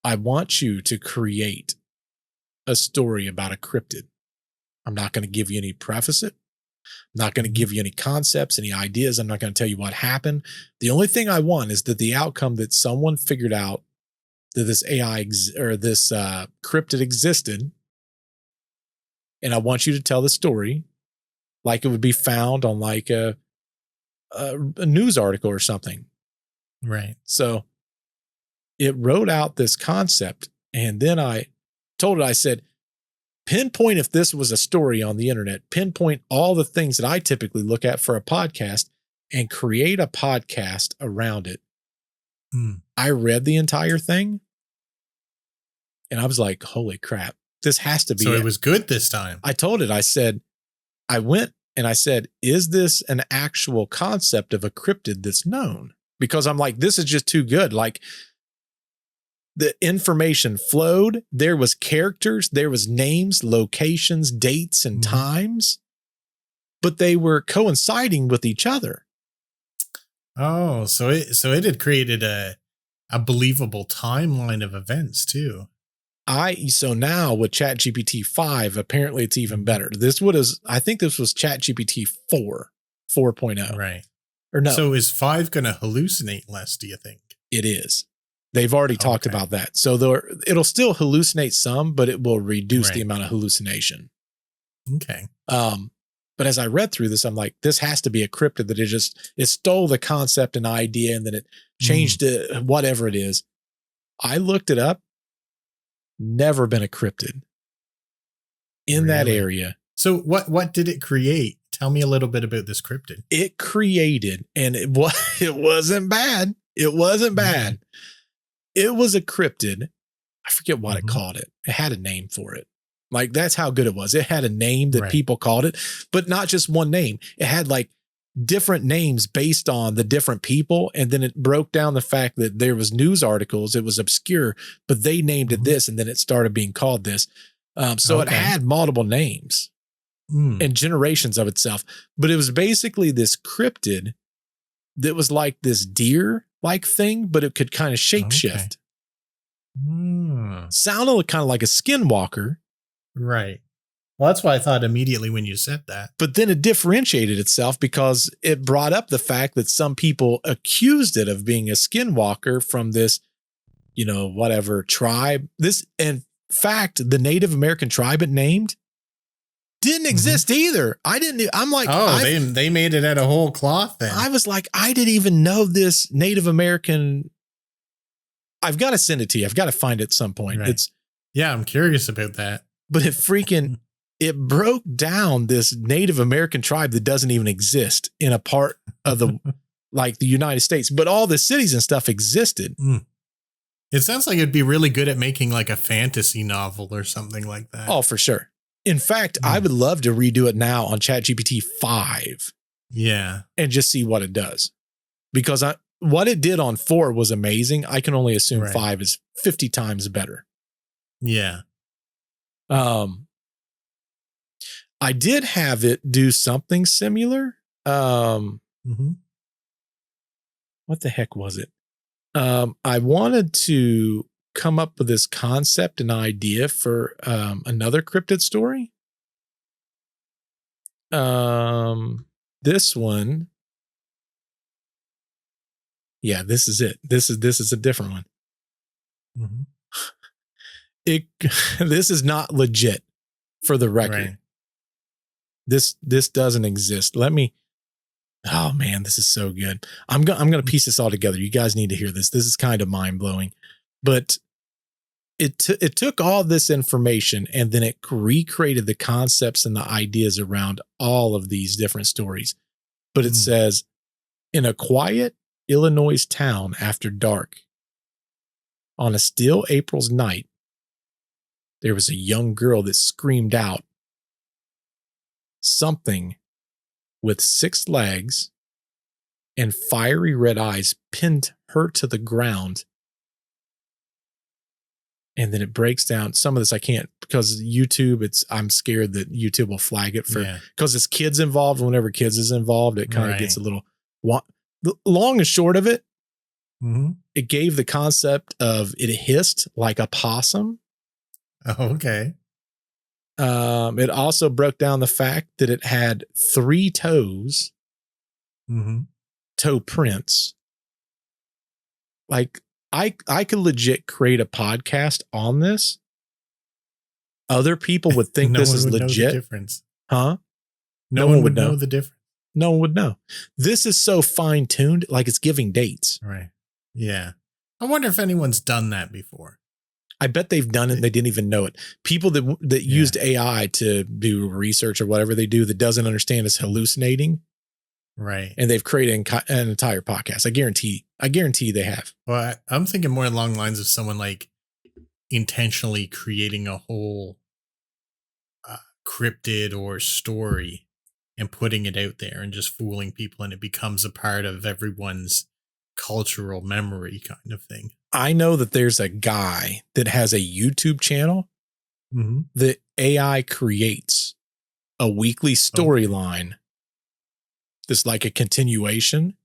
Speaker 2: I want you to create a story about a cryptid. I'm not going to give you any preface it. I'm not going to give you any concepts, any ideas. I'm not going to tell you what happened. The only thing I want is that the outcome that someone figured out that this AI or this cryptid existed. And I want you to tell the story like it would be found on like a news article or something.
Speaker 1: Right.
Speaker 2: So it wrote out this concept. And then I told it, I said, pinpoint if this was a story on the internet, pinpoint all the things that I typically look at for a podcast and create a podcast around it. I read the entire thing and I was like, holy crap, this has to be.
Speaker 1: So it was good this time.
Speaker 2: I told it, I said, I went and I said, is this an actual concept of a cryptid that's known? Because I'm like, this is just too good. Like, the information flowed. There was characters, there was names, locations, dates, and times, but they were coinciding with each other.
Speaker 1: Oh, so it had created a believable timeline of events too.
Speaker 2: So now with ChatGPT 5, apparently it's even better. I think this was ChatGPT 4.0.
Speaker 1: Right.
Speaker 2: Or no.
Speaker 1: So is 5 going to hallucinate less, do you think?
Speaker 2: It is. They've already talked about that. So it'll still hallucinate some, but it will reduce the amount of hallucination.
Speaker 1: Okay.
Speaker 2: But as I read through this, I'm like, this has to be a cryptid that it stole the concept and idea and then it changed it, whatever it is. I looked it up. Never been a cryptid in that area.
Speaker 1: So what did it create? Tell me a little bit about this cryptid.
Speaker 2: It created, and it wasn't bad. It wasn't bad. It was a cryptid. I forget what it called it. It had a name for it. Like, that's how good it was. It had a name that people called it, but not just one name. It had like different names based on the different people. And then it broke down the fact that there was news articles. It was obscure, but they named it this. And then it started being called this. So it had multiple names and generations of itself, but it was basically this cryptid that was like this deer-like thing, but it could kind of shapeshift. Sounded kind of like a skinwalker.
Speaker 1: Right. Well, that's why I thought immediately when you said that.
Speaker 2: But then it differentiated itself because it brought up the fact that some people accused it of being a skinwalker from this, whatever tribe. This, in fact, the Native American tribe it named didn't exist either. I'm like,
Speaker 1: they made it out of whole cloth then.
Speaker 2: I was like, I didn't even know this Native American. I've got to send it to you. I've got to find it at some point.
Speaker 1: Right. I'm curious about that.
Speaker 2: But it broke down this Native American tribe that doesn't even exist in a part of the United States, but all the cities and stuff existed.
Speaker 1: It sounds like it'd be really good at making like a fantasy novel or something like that.
Speaker 2: Oh, for sure. In fact, I would love to redo it now on ChatGPT 5.
Speaker 1: Yeah.
Speaker 2: And just see what it does. Because what it did on 4 was amazing. I can only assume 5 is 50 times better.
Speaker 1: Yeah.
Speaker 2: I did have it do something similar. What the heck was it? I wanted to come up with this concept and idea for another cryptid story. This one. Yeah, this is it. This is a different one. This is not legit, for the record. This doesn't exist. Oh man, this is so good. I'm going to piece this all together. You guys need to hear this. This is kind of mind blowing, but it took all this information and then it recreated the concepts and the ideas around all of these different stories. But it says, in a quiet Illinois town after dark, on a still April's night, there was a young girl that screamed out. Something with 6 legs and fiery red eyes pinned her to the ground. And then it breaks down some of this. I can't because YouTube, I'm scared that YouTube will flag it because it's kids involved. Whenever kids is involved, it kind of gets a little long and short of it.
Speaker 1: Mm-hmm.
Speaker 2: It gave the concept of it hissed like a possum.
Speaker 1: Oh, okay.
Speaker 2: It also broke down the fact that it had 3 toes, toe prints. Like I could legit create a podcast on this. Other people would think this is legit.
Speaker 1: Know the difference.
Speaker 2: Huh?
Speaker 1: No one would know the difference.
Speaker 2: No one would know. This is so fine tuned, like it's giving dates.
Speaker 1: Right. Yeah. I wonder if anyone's done that before.
Speaker 2: I bet they've done it and they didn't even know it. People that used AI to do research or whatever they do that doesn't understand is hallucinating.
Speaker 1: Right.
Speaker 2: And they've created an entire podcast. I guarantee they have.
Speaker 1: Well, I'm thinking more along the lines of someone like intentionally creating a whole cryptid or story and putting it out there and just fooling people, and it becomes a part of everyone's cultural memory kind of thing.
Speaker 2: I know that there's a guy that has a YouTube channel that AI creates a weekly storyline that's like a continuation.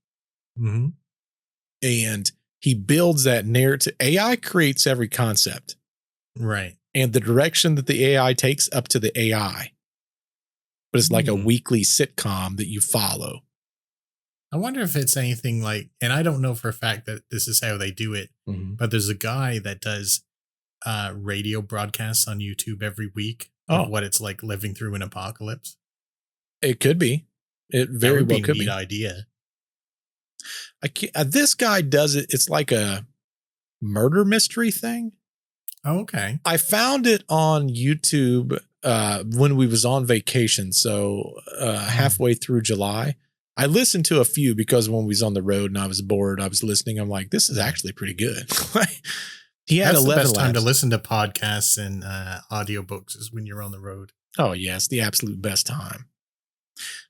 Speaker 2: And he builds that narrative. AI creates every concept.
Speaker 1: Right.
Speaker 2: And the direction that the AI takes up to the AI. But it's like a weekly sitcom that you follow.
Speaker 1: I wonder if it's anything like, and I don't know for a fact that this is how they do it, but there's a guy that does radio broadcasts on YouTube every week of what it's like living through an apocalypse.
Speaker 2: It could be. It very well could be.
Speaker 1: Neat idea.
Speaker 2: This guy does it. It's like a murder mystery thing.
Speaker 1: Oh, okay.
Speaker 2: I found it on YouTube when we was on vacation. So halfway through July, I listened to a few because when we was on the road and I was bored, I was listening. I'm like, this is actually pretty good. He had
Speaker 1: That's
Speaker 2: 11
Speaker 1: the best time
Speaker 2: laps.
Speaker 1: to listen to podcasts and audiobooks is when you're on the road.
Speaker 2: Oh, yeah. It's the absolute best time.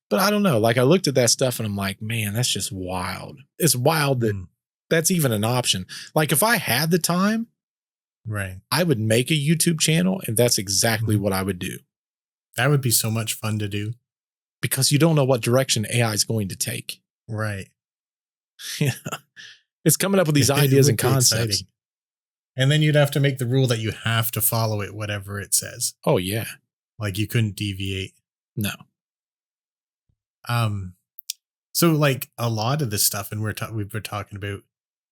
Speaker 2: But I don't know. Like I looked at that stuff and I'm like, man, that's just wild. It's wild that that's even an option. Like if I had the time,
Speaker 1: right,
Speaker 2: I would make a YouTube channel and that's exactly what I would do.
Speaker 1: That would be so much fun to do.
Speaker 2: Because you don't know what direction AI is going to take.
Speaker 1: Right.
Speaker 2: Yeah. It's coming up with these ideas and concepts.
Speaker 1: Exciting. And then you'd have to make the rule that you have to follow it, whatever it says.
Speaker 2: Oh, yeah.
Speaker 1: Like you couldn't deviate.
Speaker 2: No.
Speaker 1: So like a lot of this stuff, and we've been talking about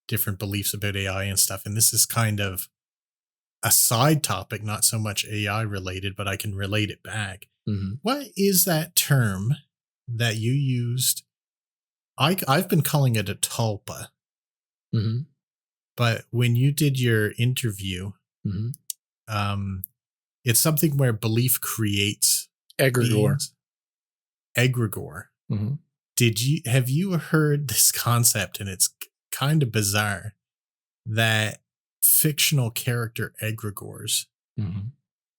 Speaker 1: different beliefs about AI and stuff, and this is kind of a side topic, not so much AI related, but I can relate it back. What is that term that you used? I've been calling it a tulpa. But when you did your interview, it's something where belief creates
Speaker 2: egregore.
Speaker 1: Egregore. Have you heard this concept? And it's kind of bizarre that fictional character egregores,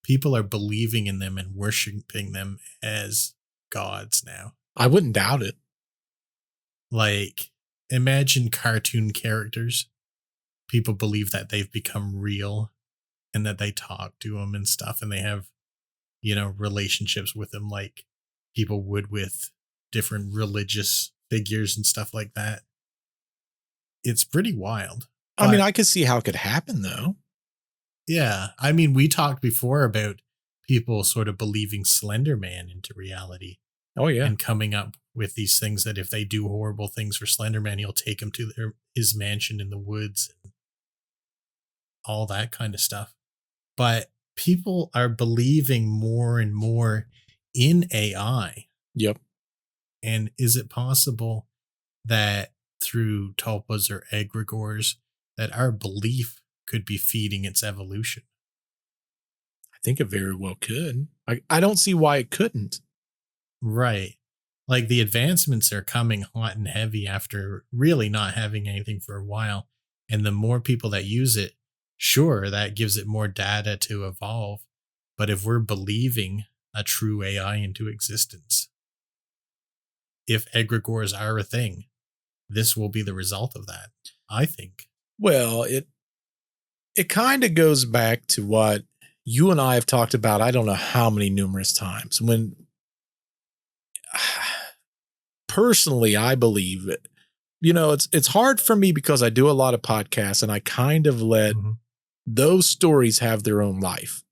Speaker 1: people are believing in them and worshiping them as gods now.
Speaker 2: I wouldn't doubt it.
Speaker 1: Like, imagine cartoon characters. People believe that they've become real and that they talk to them and stuff, and they have, relationships with them like people would with different religious figures and stuff like that. It's pretty wild.
Speaker 2: I mean, I could see how it could happen, though.
Speaker 1: Yeah. I mean, we talked before about people sort of believing Slender Man into reality.
Speaker 2: Oh, yeah.
Speaker 1: And coming up with these things that if they do horrible things for Slender Man, he'll take them to his mansion in the woods and all that kind of stuff. But people are believing more and more in AI.
Speaker 2: Yep.
Speaker 1: And is it possible that through tulpas or egregores that our belief could be feeding its evolution?
Speaker 2: I think it very well could. I don't see why it couldn't.
Speaker 1: Right. Like the advancements are coming hot and heavy after really not having anything for a while. And the more people that use it, sure, that gives it more data to evolve. But if we're believing a true AI into existence, if egregores are a thing, this will be the result of that, I think.
Speaker 2: Well, it kind of goes back to what you and I have talked about. I don't know how many numerous times when personally, I believe it. It's hard for me because I do a lot of podcasts and I kind of let those stories have their own life.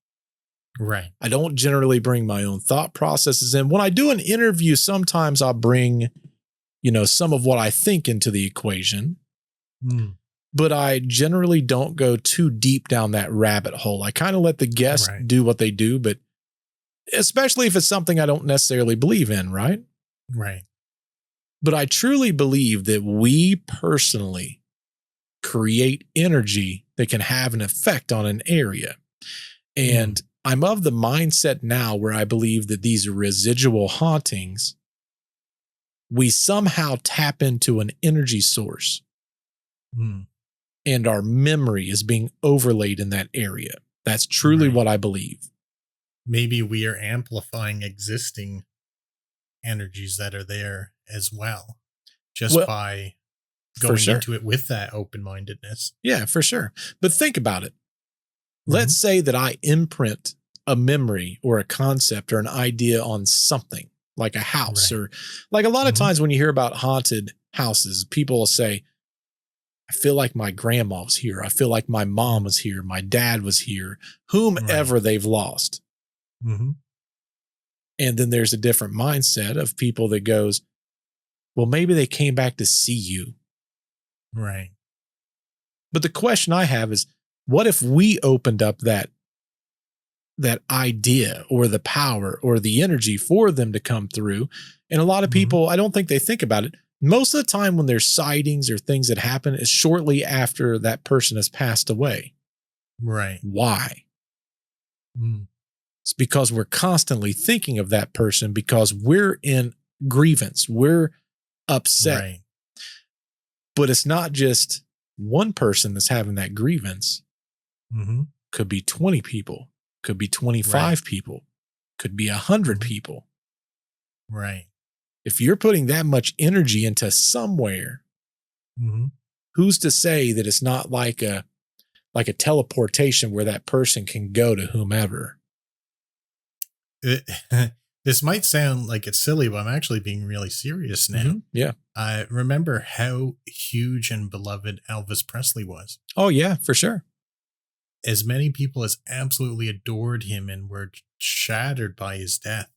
Speaker 1: Right.
Speaker 2: I don't generally bring my own thought processes in. When I do an interview, sometimes I'll bring, some of what I think into the equation, but I generally don't go too deep down that rabbit hole. I kind of let the guests do what they do, but especially if it's something I don't necessarily believe in, right?
Speaker 1: Right.
Speaker 2: But I truly believe that we personally create energy that can have an effect on an area. And I'm of the mindset now where I believe that these residual hauntings, we somehow tap into an energy source and our memory is being overlaid in that area. That's truly what I believe.
Speaker 1: Maybe we are amplifying existing energies that are there as well, just by going into it with that open-mindedness.
Speaker 2: Yeah, for sure. But think about it. Let's say that I imprint a memory or a concept or an idea on something like a house or like a lot of times when you hear about haunted houses, people will say, I feel like my grandma was here. I feel like my mom was here. My dad was here, whomever they've lost. And then there's a different mindset of people that goes, well, maybe they came back to see you.
Speaker 1: Right.
Speaker 2: But the question I have is, what if we opened up that idea or the power or the energy for them to come through? And a lot of people, I don't think they think about it. Most of the time when there's sightings or things that happen is shortly after that person has passed away.
Speaker 1: Right.
Speaker 2: Why? It's because we're constantly thinking of that person because we're in grievance. We're upset.
Speaker 1: Right.
Speaker 2: But it's not just one person that's having that grievance. Could be 20 people, could be 25 people, could be 100 people.
Speaker 1: Right.
Speaker 2: If you're putting that much energy into somewhere, who's to say that it's not like a teleportation where that person can go to whomever?
Speaker 1: This might sound like it's silly, but I'm actually being really serious now.
Speaker 2: Yeah.
Speaker 1: I remember how huge and beloved Elvis Presley was.
Speaker 2: Oh, yeah, for sure.
Speaker 1: As many people as absolutely adored him and were shattered by his death.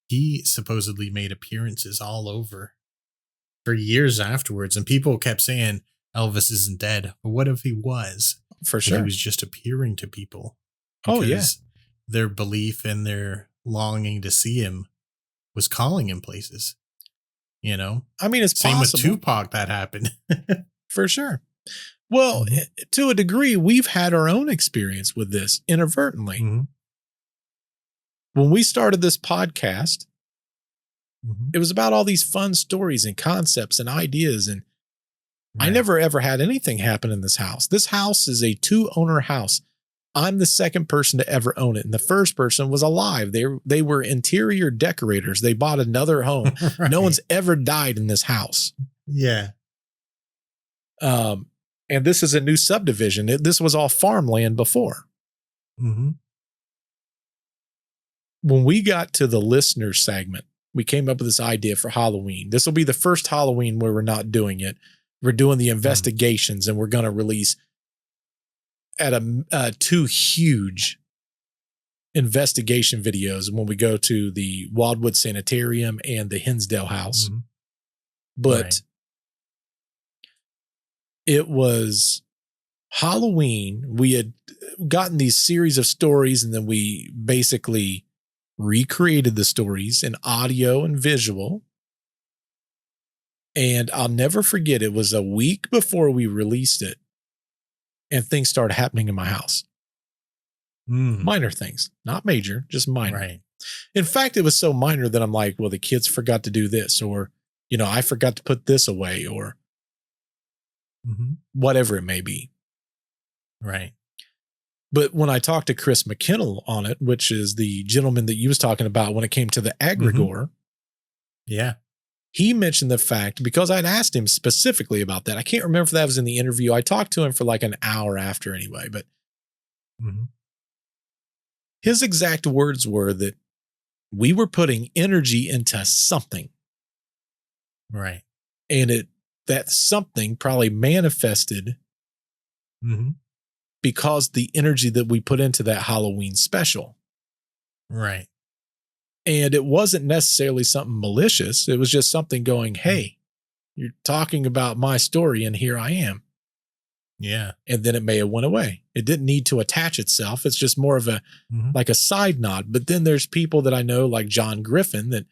Speaker 1: He supposedly made appearances all over for years afterwards. And people kept saying Elvis isn't dead. But what if he was?
Speaker 2: For sure.
Speaker 1: He was just appearing to people.
Speaker 2: Oh, yeah.
Speaker 1: Their belief and their longing to see him was calling him places.
Speaker 2: I mean, it's
Speaker 1: same
Speaker 2: possible.
Speaker 1: with Tupac that happened.
Speaker 2: For sure. Well, to a degree, we've had our own experience with this inadvertently. When we started this podcast, it was about all these fun stories and concepts and ideas. And I never, ever had anything happen in this house. This house is a 2-owner house. I'm the second person to ever own it. And the first person was alive. They were interior decorators. They bought another home. No one's ever died in this house.
Speaker 1: Yeah.
Speaker 2: And this is a new subdivision. This was all farmland before. When we got to the listener segment, we came up with this idea for Halloween. This will be the first Halloween where we're not doing it. We're doing the investigations and we're going to release at 2 huge investigation videos when we go to the Wildwood Sanitarium and the Hinsdale House. But it was Halloween. We had gotten these series of stories and then we basically recreated the stories in audio and visual. And I'll never forget, it was a week before we released it and things started happening in my house. Minor things, not major, just minor.
Speaker 1: Right.
Speaker 2: In fact, it was so minor that I'm like, well, the kids forgot to do this, or, I forgot to put this away, or whatever it may be.
Speaker 1: Right.
Speaker 2: But when I talked to Chris McKinnell on it, which is the gentleman that you was talking about when it came to the egregore.
Speaker 1: Yeah.
Speaker 2: he mentioned the fact, because I'd asked him specifically about that. I can't remember if that was in the interview. I talked to him for like an hour after anyway, but his exact words were that we were putting energy into something.
Speaker 1: Right.
Speaker 2: And that something probably manifested because the energy that we put into that Halloween special.
Speaker 1: Right.
Speaker 2: And it wasn't necessarily something malicious. It was just something going, hey, you're talking about my story and here I am.
Speaker 1: Yeah.
Speaker 2: And then it may have went away. It didn't need to attach itself. It's just more of a, like a side nod. But then there's people that I know, like John Griffin, that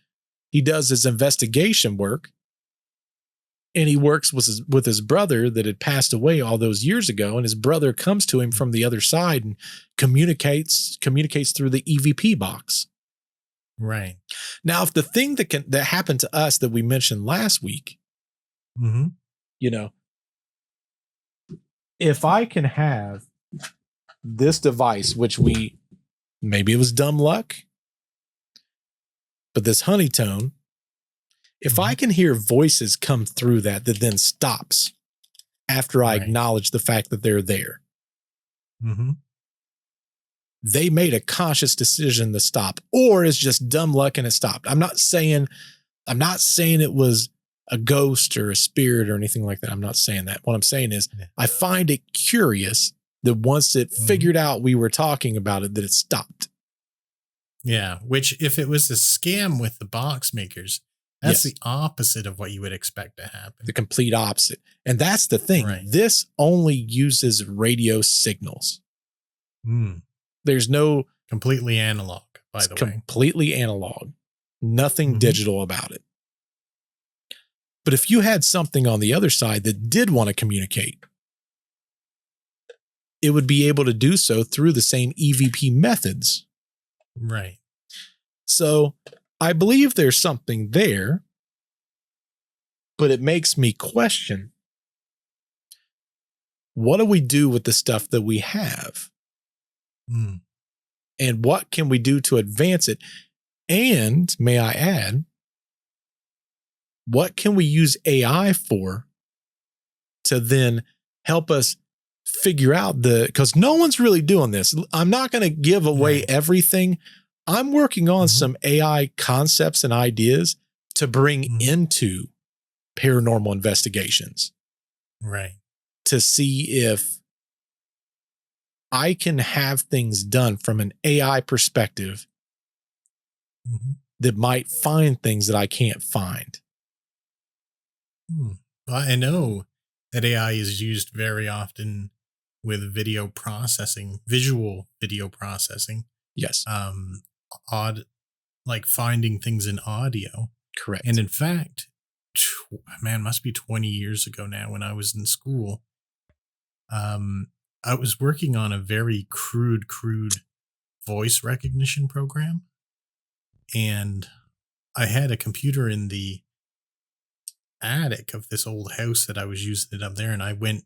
Speaker 2: he does his investigation work. And he works with his brother that had passed away all those years ago. And his brother comes to him from the other side and communicates through the EVP box.
Speaker 1: Right.
Speaker 2: Now, if the thing that happened to us that we mentioned last week, you know, if I can have this device, which maybe it was dumb luck, but this honeytone, if I can hear voices come through that then stops after I acknowledge the fact that they're there. They made a conscious decision to stop, or it's just dumb luck and it stopped. I'm not saying it was a ghost or a spirit or anything like that. I'm not saying that. What I'm saying is I find it curious that once it figured out we were talking about it, that it stopped.
Speaker 1: Yeah. Which if it was a scam with the box makers, that's the opposite of what you would expect to happen. The
Speaker 2: complete opposite. And that's the thing. Right. This only uses radio signals. There's no
Speaker 1: completely analog, by the way.
Speaker 2: Completely analog. Nothing digital about it. But if you had something on the other side that did want to communicate, it would be able to do so through the same EVP methods.
Speaker 1: Right.
Speaker 2: So I believe there's something there, but it makes me question, what do we do with the stuff that we have? And what can we do to advance it? And may I add, what can we use AI for to then help us figure out because no one's really doing this. I'm not going to give away everything. I'm working on some AI concepts and ideas to bring into paranormal investigations.
Speaker 1: Right.
Speaker 2: To see if I can have things done from an AI perspective that might find things that I can't find.
Speaker 1: Well, I know that AI is used very often with video processing, visual video processing.
Speaker 2: Yes.
Speaker 1: Like finding things in audio.
Speaker 2: Correct.
Speaker 1: And in fact, must be 20 years ago now when I was in school. I was working on a very crude voice recognition program. And I had a computer in the attic of this old house that I was using it up there. And I went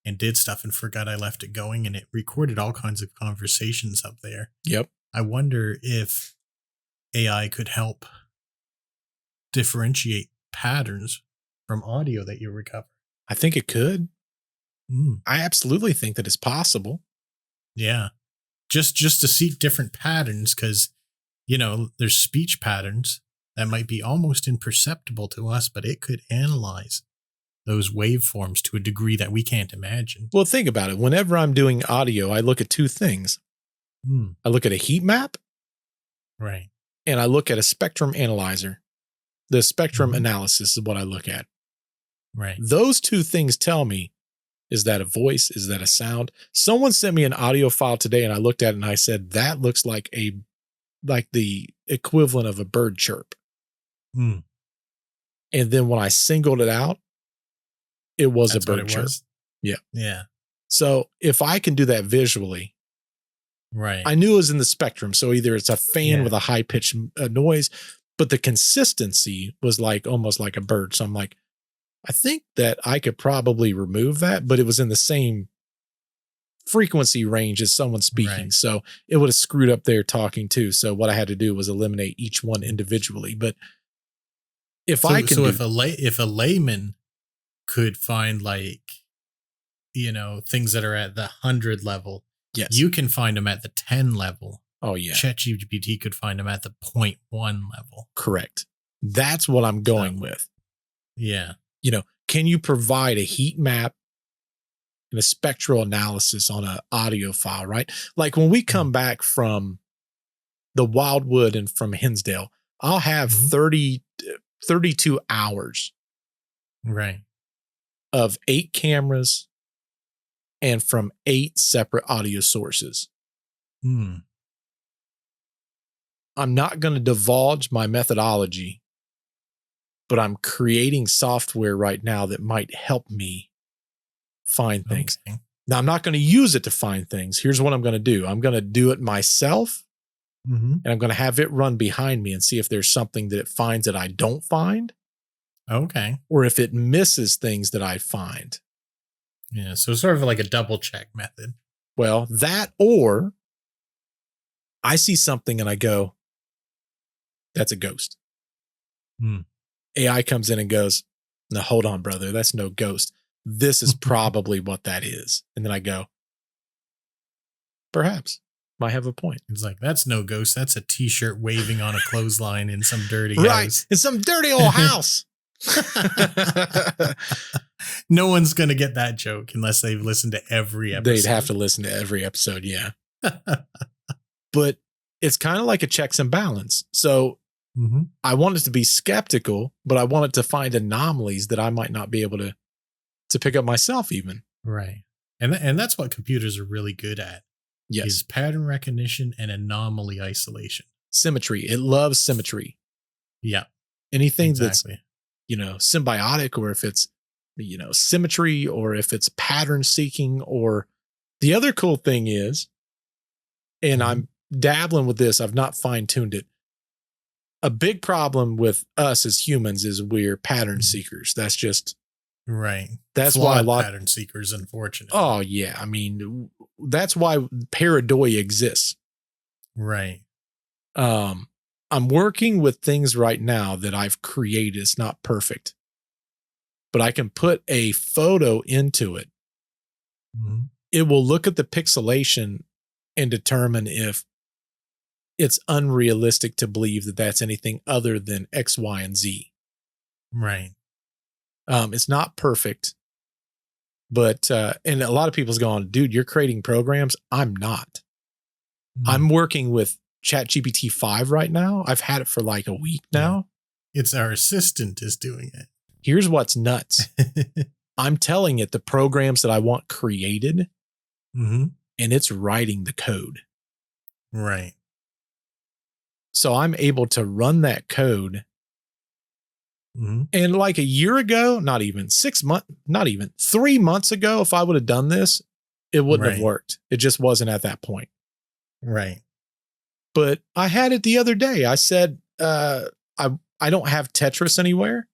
Speaker 1: and did stuff and forgot I left it going, and it recorded all kinds of conversations up there.
Speaker 2: Yep.
Speaker 1: I wonder if AI could help differentiate patterns from audio that you recover.
Speaker 2: I think it could. I absolutely think that it's possible.
Speaker 1: Yeah. Just to seek different patterns, because, there's speech patterns that might be almost imperceptible to us, but it could analyze those waveforms to a degree that we can't imagine.
Speaker 2: Well, think about it. Whenever I'm doing audio, I look at two things. I look at a heat map.
Speaker 1: Right.
Speaker 2: And I look at a spectrum analyzer. The spectrum analysis is what I look at.
Speaker 1: Right.
Speaker 2: Those two things tell me, is that a voice? Is that a sound? Someone sent me an audio file today and I looked at it and I said, that looks like the equivalent of a bird chirp. And then when I singled it out, it was a bird chirp. Yeah.
Speaker 1: Yeah.
Speaker 2: So if I can do that visually,
Speaker 1: right.
Speaker 2: I knew it was in the spectrum. So either it's a fan with a high pitched noise, but the consistency was almost like a bird. So I'm like, I think that I could probably remove that, but it was in the same frequency range as someone speaking.
Speaker 1: Right.
Speaker 2: So it would have screwed up their talking too. So what I had to do was eliminate each one individually. But if I can,
Speaker 1: if a layman could find things that are at the 100 level,
Speaker 2: yes,
Speaker 1: you can find them at the 10 level.
Speaker 2: Oh yeah,
Speaker 1: ChatGPT could find them at the 0.1 level.
Speaker 2: Correct. That's what I'm going with.
Speaker 1: Yeah.
Speaker 2: Can you provide a heat map and a spectral analysis on an audio file, right? Like when we come back from the Wildwood and from Hinsdale, I'll have 32 hours
Speaker 1: right
Speaker 2: of 8 cameras and from 8 separate audio sources. I'm not going to divulge my methodology, but I'm creating software right now that might help me find things.
Speaker 1: Okay.
Speaker 2: Now, I'm not going to use it to find things. Here's what I'm going to do. I'm going to do it myself, and I'm going to have it run behind me and see if there's something that it finds that I don't find.
Speaker 1: Okay.
Speaker 2: Or if it misses things that I find.
Speaker 1: Yeah, so sort of like a double check method.
Speaker 2: Well, that, or I see something and I go, that's a ghost. AI comes in and goes, no, hold on, brother. That's no ghost. This is probably what that is. And then I go, perhaps. Might have a point.
Speaker 1: It's like, that's no ghost. That's a t-shirt waving on a clothesline in some dirty house.
Speaker 2: Right. In some dirty old house.
Speaker 1: No one's going to get that joke unless they've listened to every episode.
Speaker 2: They'd have to listen to every episode. Yeah. But it's kind of like a checks and balance. So I want it to be skeptical, but I want it to find anomalies that I might not be able to pick up myself even.
Speaker 1: Right. And that's what computers are really good at.
Speaker 2: Yes.
Speaker 1: Is pattern recognition and anomaly isolation.
Speaker 2: Symmetry. It loves symmetry.
Speaker 1: Yeah.
Speaker 2: Anything that's, symbiotic, or if it's, symmetry, or if it's pattern seeking, or the other cool thing is, and I'm dabbling with this, I've not fine tuned it. A big problem with us as humans is we're pattern seekers. That's just
Speaker 1: right.
Speaker 2: That's
Speaker 1: flawed
Speaker 2: why a lot
Speaker 1: pattern seekers, unfortunately.
Speaker 2: Oh yeah, I mean that's why pareidoia exists.
Speaker 1: Right.
Speaker 2: I'm working with things right now that I've created. It's not perfect, but I can put a photo into it. It will look at the pixelation and determine if it's unrealistic to believe that that's anything other than X, Y, and Z.
Speaker 1: Right.
Speaker 2: It's not perfect, but, and a lot of people's going, dude, you're creating programs. I'm not. I'm working with ChatGPT 5 right now. I've had it for like a week now.
Speaker 1: It's our assistant is doing it.
Speaker 2: Here's what's nuts. I'm telling it the programs that I want created, and it's writing the code.
Speaker 1: Right.
Speaker 2: So I'm able to run that code. And like a year ago, not even 6 months, not even 3 months ago, if I would have done this, it wouldn't have worked. It just wasn't at that point.
Speaker 1: Right.
Speaker 2: But I had it the other day. I said, I don't have Tetris anywhere.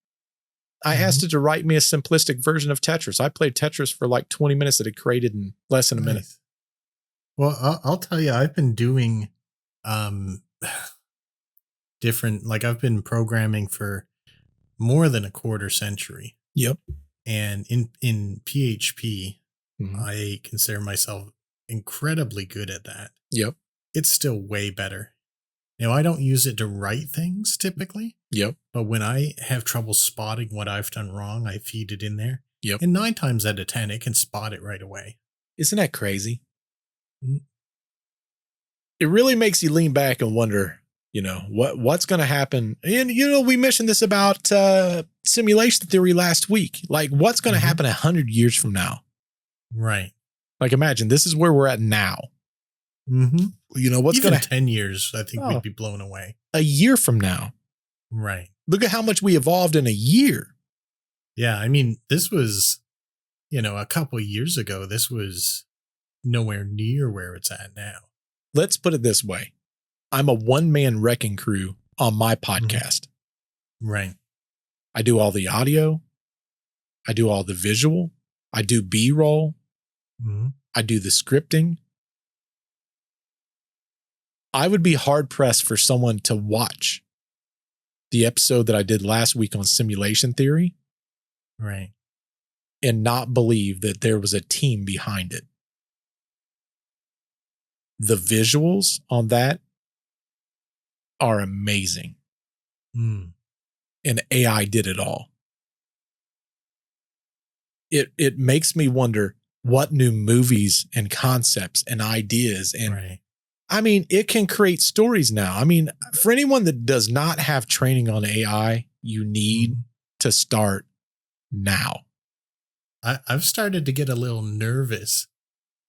Speaker 2: I asked it to write me a simplistic version of Tetris. I played Tetris for like 20 minutes that it created in less than a minute.
Speaker 1: Well, I'll tell you, I've been doing different, like I've been programming for more than a quarter century.
Speaker 2: Yep.
Speaker 1: And in PHP, I consider myself incredibly good at that.
Speaker 2: Yep.
Speaker 1: It's still way better. Now, I don't use it to write things typically.
Speaker 2: Yep.
Speaker 1: But when I have trouble spotting what I've done wrong, I feed it in there.
Speaker 2: Yep.
Speaker 1: And 9 times out of 10, it can spot it right away.
Speaker 2: Isn't that crazy? It really makes you lean back and wonder, what's going to happen. And, we mentioned this about simulation theory last week. Like, what's going to happen 100 years from now?
Speaker 1: Right.
Speaker 2: Like, imagine this is where we're at now. What's going to
Speaker 1: 10 years, I think we'd be blown away.
Speaker 2: A year from now.
Speaker 1: Right.
Speaker 2: Look at how much we evolved in a year.
Speaker 1: Yeah. I mean, this was, a couple of years ago, this was nowhere near where it's at now.
Speaker 2: Let's put it this way. I'm a one-man wrecking crew on my podcast.
Speaker 1: Right.
Speaker 2: I do all the audio. I do all the visual. I do B-roll. I do the scripting. I would be hard pressed for someone to watch the episode that I did last week on simulation theory
Speaker 1: Right.
Speaker 2: and not believe that there was a team behind it. The visuals on that are amazing.
Speaker 1: Mm.
Speaker 2: And AI did it all. It makes me wonder what new movies and concepts and ideas and
Speaker 1: Right.
Speaker 2: I mean, it can create stories now. I mean, for anyone that does not have training on AI, you need to start now.
Speaker 1: I've started to get a little nervous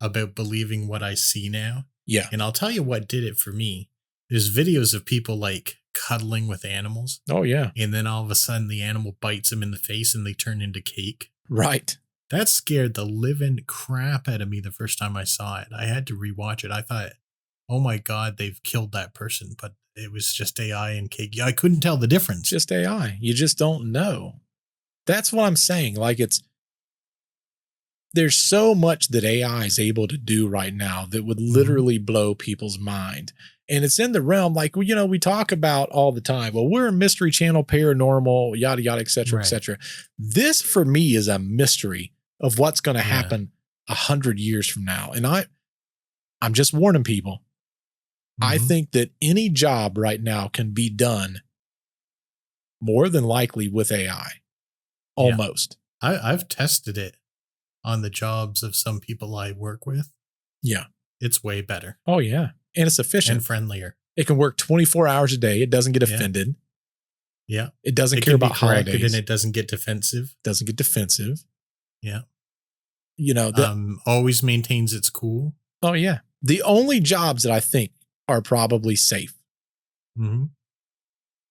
Speaker 1: about believing what I see now.
Speaker 2: Yeah.
Speaker 1: And I'll tell you what did it for me. There's videos of people like cuddling with animals.
Speaker 2: Oh, yeah.
Speaker 1: And then all of a sudden the animal bites them in the face and they turn into cake.
Speaker 2: Right.
Speaker 1: That scared the living crap out of me the first time I saw it. I had to rewatch it. I thought, oh my God, they've killed that person. But it was just AI and cake. I couldn't tell the difference.
Speaker 2: Just AI. You just don't know. That's what I'm saying. Like there's so much that AI is able to do right now that would literally blow people's mind. And it's in the realm, like, you know, we talk about all the time. Well, we're a mystery channel, paranormal, yada, yada, et cetera, et cetera. This for me is a mystery of what's going to happen 100 years from now. And I'm just warning people. I think that any job right now can be done more than likely with AI. Almost.
Speaker 1: Yeah. I've tested it on the jobs of some people I work with.
Speaker 2: Yeah.
Speaker 1: It's way better.
Speaker 2: Oh, yeah. And it's efficient.
Speaker 1: And friendlier.
Speaker 2: It can work 24 hours a day. It doesn't get offended.
Speaker 1: Yeah.
Speaker 2: It doesn't care about holidays.
Speaker 1: And it doesn't get defensive.
Speaker 2: Doesn't get defensive.
Speaker 1: Yeah.
Speaker 2: You know,
Speaker 1: always maintains its cool.
Speaker 2: Oh, yeah. The only jobs that I think are probably safe.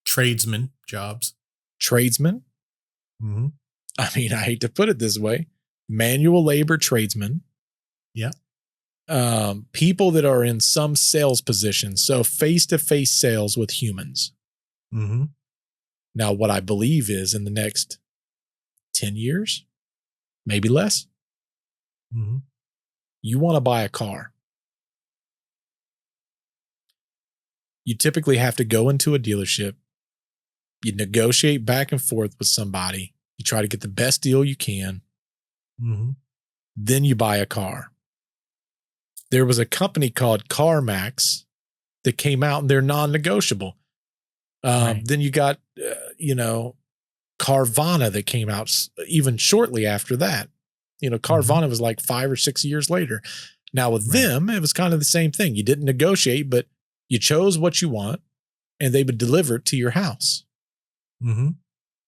Speaker 1: Tradesman jobs.
Speaker 2: Tradesmen. I mean, I hate to put it this way. Manual labor tradesmen.
Speaker 1: Yeah.
Speaker 2: People that are in some sales positions. So face-to-face sales with humans. Now, what I believe is in the next 10 years, maybe less, you want to buy a car. You typically have to go into a dealership. You negotiate back and forth with somebody. You try to get the best deal you can. Then you buy a car. There was a company called CarMax that came out and they're non-negotiable. Then you got, Carvana that came out even shortly after that. You know, Carvana was like 5 or 6 years later. Now with them, it was kind of the same thing. You didn't negotiate, but you chose what you want and they would deliver it to your house.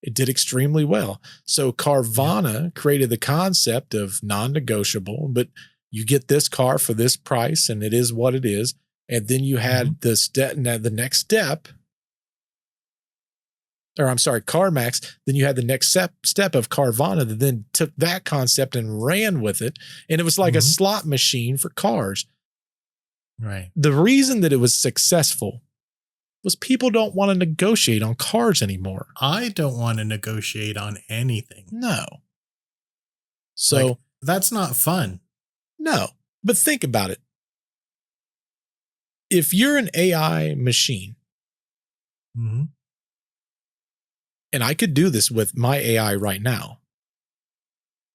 Speaker 2: It did extremely well. So Carvana created the concept of non-negotiable, but you get this car for this price and it is what it is. And then you had the next step, or I'm sorry, CarMax. Then you had the next step of Carvana that then took that concept and ran with it. And it was like a slot machine for cars.
Speaker 1: Right.
Speaker 2: The reason that it was successful was people don't want to negotiate on cars anymore.
Speaker 1: I don't want to negotiate on anything.
Speaker 2: No. So
Speaker 1: that's not fun.
Speaker 2: No, but think about it. If you're an AI machine, and I could do this with my AI right now,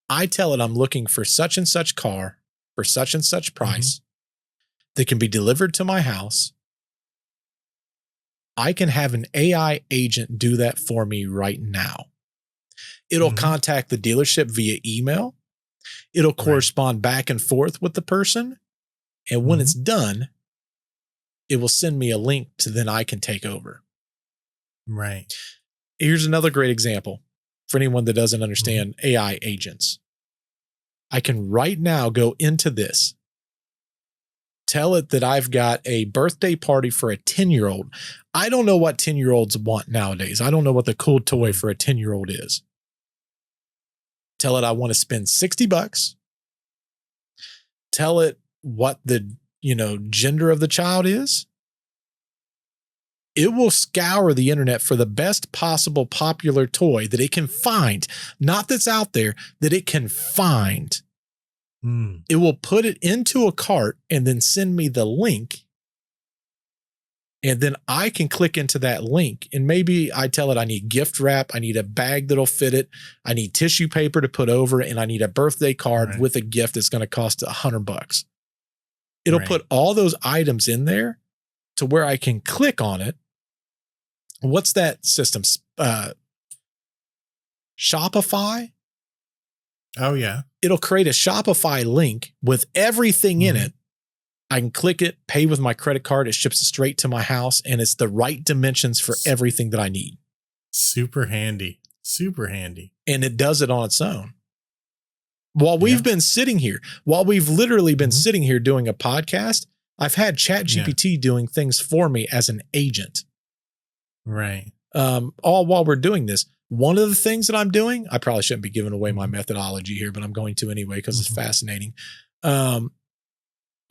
Speaker 2: I tell it I'm looking for such and such car for such and such price that can be delivered to my house. I can have an AI agent do that for me right now. It'll contact the dealership via email. It'll correspond back and forth with the person. And when it's done, it will send me a link to then I can take over.
Speaker 1: Right.
Speaker 2: Here's another great example for anyone that doesn't understand AI agents. I can right now go into this, tell it that I've got a birthday party for a 10-year-old. I don't know what 10-year-olds want nowadays. I don't know what the cool toy for a 10-year-old is. Tell it I want to spend $60. Tell it what the, gender of the child is. It will scour the internet for the best possible popular toy that it can find, not that's out there, that it can find. It will put it into a cart and then send me the link And then I can click into that link and maybe I tell it I need gift wrap. I need a bag that'll fit it. I need tissue paper to put over it. And I need a birthday card with a gift that's going to cost $100. It'll put all those items in there to where I can click on it. What's that system? Shopify?
Speaker 1: Oh, yeah.
Speaker 2: It'll create a Shopify link with everything in it. I can click it, pay with my credit card. It ships it straight to my house, and it's the right dimensions for everything that I need.
Speaker 1: Super handy. Super handy.
Speaker 2: And it does it on its own. While we've been sitting here, while we've literally been sitting here doing a podcast, I've had ChatGPT doing things for me as an agent.
Speaker 1: Right.
Speaker 2: All while we're doing this. One of the things that I'm doing, I probably shouldn't be giving away my methodology here, but I'm going to anyway because it's fascinating.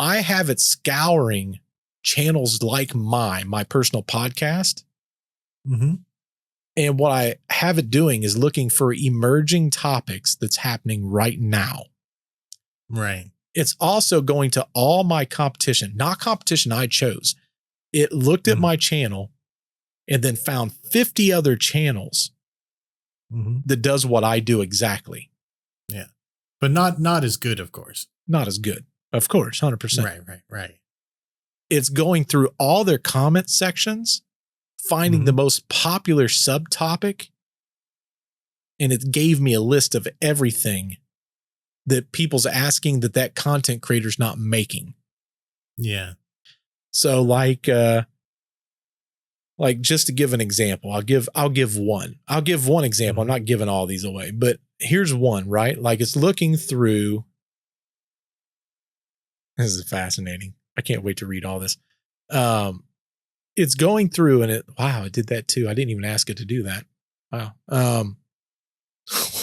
Speaker 2: I have it scouring channels like my personal podcast. And what I have it doing is looking for emerging topics that's happening right now.
Speaker 1: Right.
Speaker 2: It's also going to all my competition, not competition I chose. It looked at my channel and then found 50 other channels that does what I do exactly.
Speaker 1: Yeah. But not as good, of course.
Speaker 2: Not as good. Of course, 100%.
Speaker 1: Right.
Speaker 2: It's going through all their comment sections, finding the most popular subtopic, and it gave me a list of everything that people's asking that content creator's not making.
Speaker 1: Yeah.
Speaker 2: So like just to give an example, I'll give one. I'll give one example. I'm not giving all these away, but here's one, right? Like it's looking through. This is fascinating. I can't wait to read all this. It's going through and it did that too. I didn't even ask it to do that. Wow.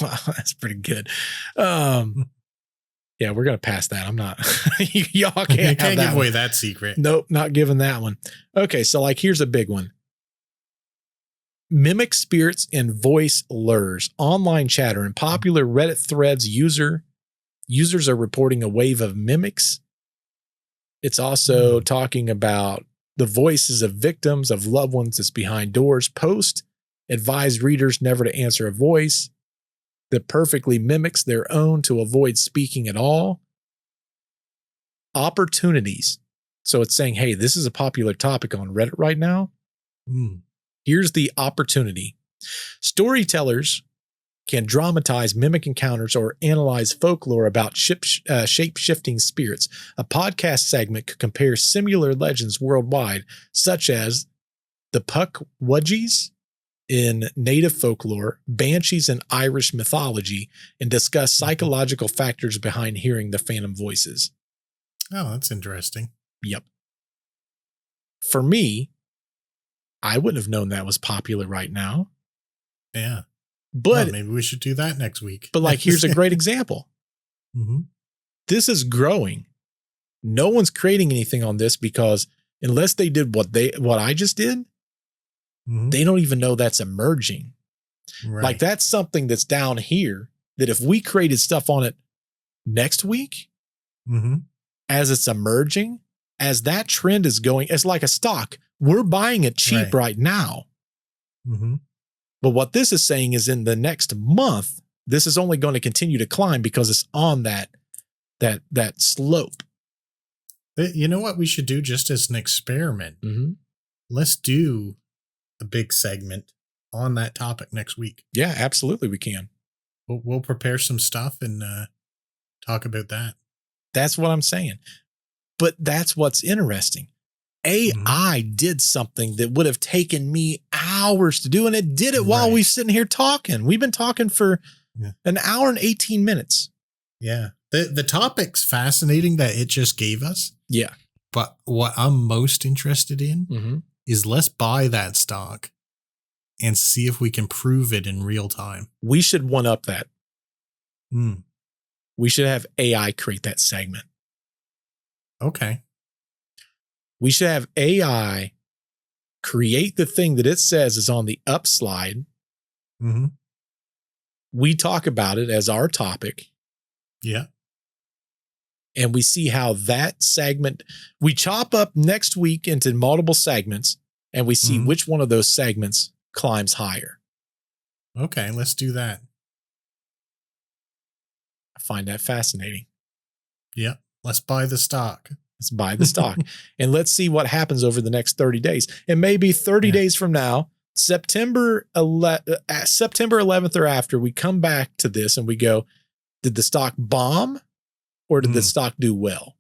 Speaker 2: Wow, that's pretty good. Yeah, we're going to pass that. I'm not, y'all can't
Speaker 1: give away that secret.
Speaker 2: Nope, not giving that one. Okay. So like, here's a big one. Mimic spirits and voice lures, online chatter and popular Reddit threads. Users are reporting a wave of mimics. It's also talking about the voices of victims of loved ones that's behind doors. Post advise readers never to answer a voice that perfectly mimics their own to avoid speaking at all. Opportunities. So it's saying, hey, this is a popular topic on Reddit right now. Here's the opportunity. Storytellers can dramatize mimic encounters or analyze folklore about shape-shifting spirits. A podcast segment could compare similar legends worldwide, such as the Pukwudgies in native folklore, banshees in Irish mythology, and discuss psychological factors behind hearing the phantom voices.
Speaker 1: Oh, that's interesting.
Speaker 2: Yep. For me, I wouldn't have known that was popular right now.
Speaker 1: Yeah.
Speaker 2: But
Speaker 1: maybe we should do that next week.
Speaker 2: But like, here's a great example. This is growing. No one's creating anything on this because unless they did what I just did, they don't even know that's emerging. Right. Like that's something that's down here that if we created stuff on it next week, as it's emerging, as that trend is going, it's like a stock. We're buying it cheap right now. But what this is saying is in the next month, this is only going to continue to climb because it's on that slope.
Speaker 1: You know what we should do just as an experiment? Let's do a big segment on that topic next week.
Speaker 2: Yeah, absolutely. We can.
Speaker 1: We'll prepare some stuff and talk about that.
Speaker 2: That's what I'm saying. But that's what's interesting. AI did something that would have taken me hours to do, and it did it while we're sitting here talking. We've been talking for an hour and 18 minutes.
Speaker 1: Yeah. The topic's fascinating that it just gave us.
Speaker 2: Yeah.
Speaker 1: But what I'm most interested in is let's buy that stock and see if we can prove it in real time.
Speaker 2: We should one up that. We should have AI create that segment.
Speaker 1: Okay.
Speaker 2: We should have AI create the thing that it says is on the upslide. We talk about it as our topic.
Speaker 1: Yeah.
Speaker 2: and we see how that segment, we chop up next week into multiple segments, and we see which one of those segments climbs higher.
Speaker 1: Okay, let's do that.
Speaker 2: I find that fascinating.
Speaker 1: Yeah, let's buy the stock.
Speaker 2: Let's buy the stock and let's see what happens over the next 30 days. And maybe 30 days from now, September 11th or after, we come back to this and we go, did the stock bomb or did the stock do well?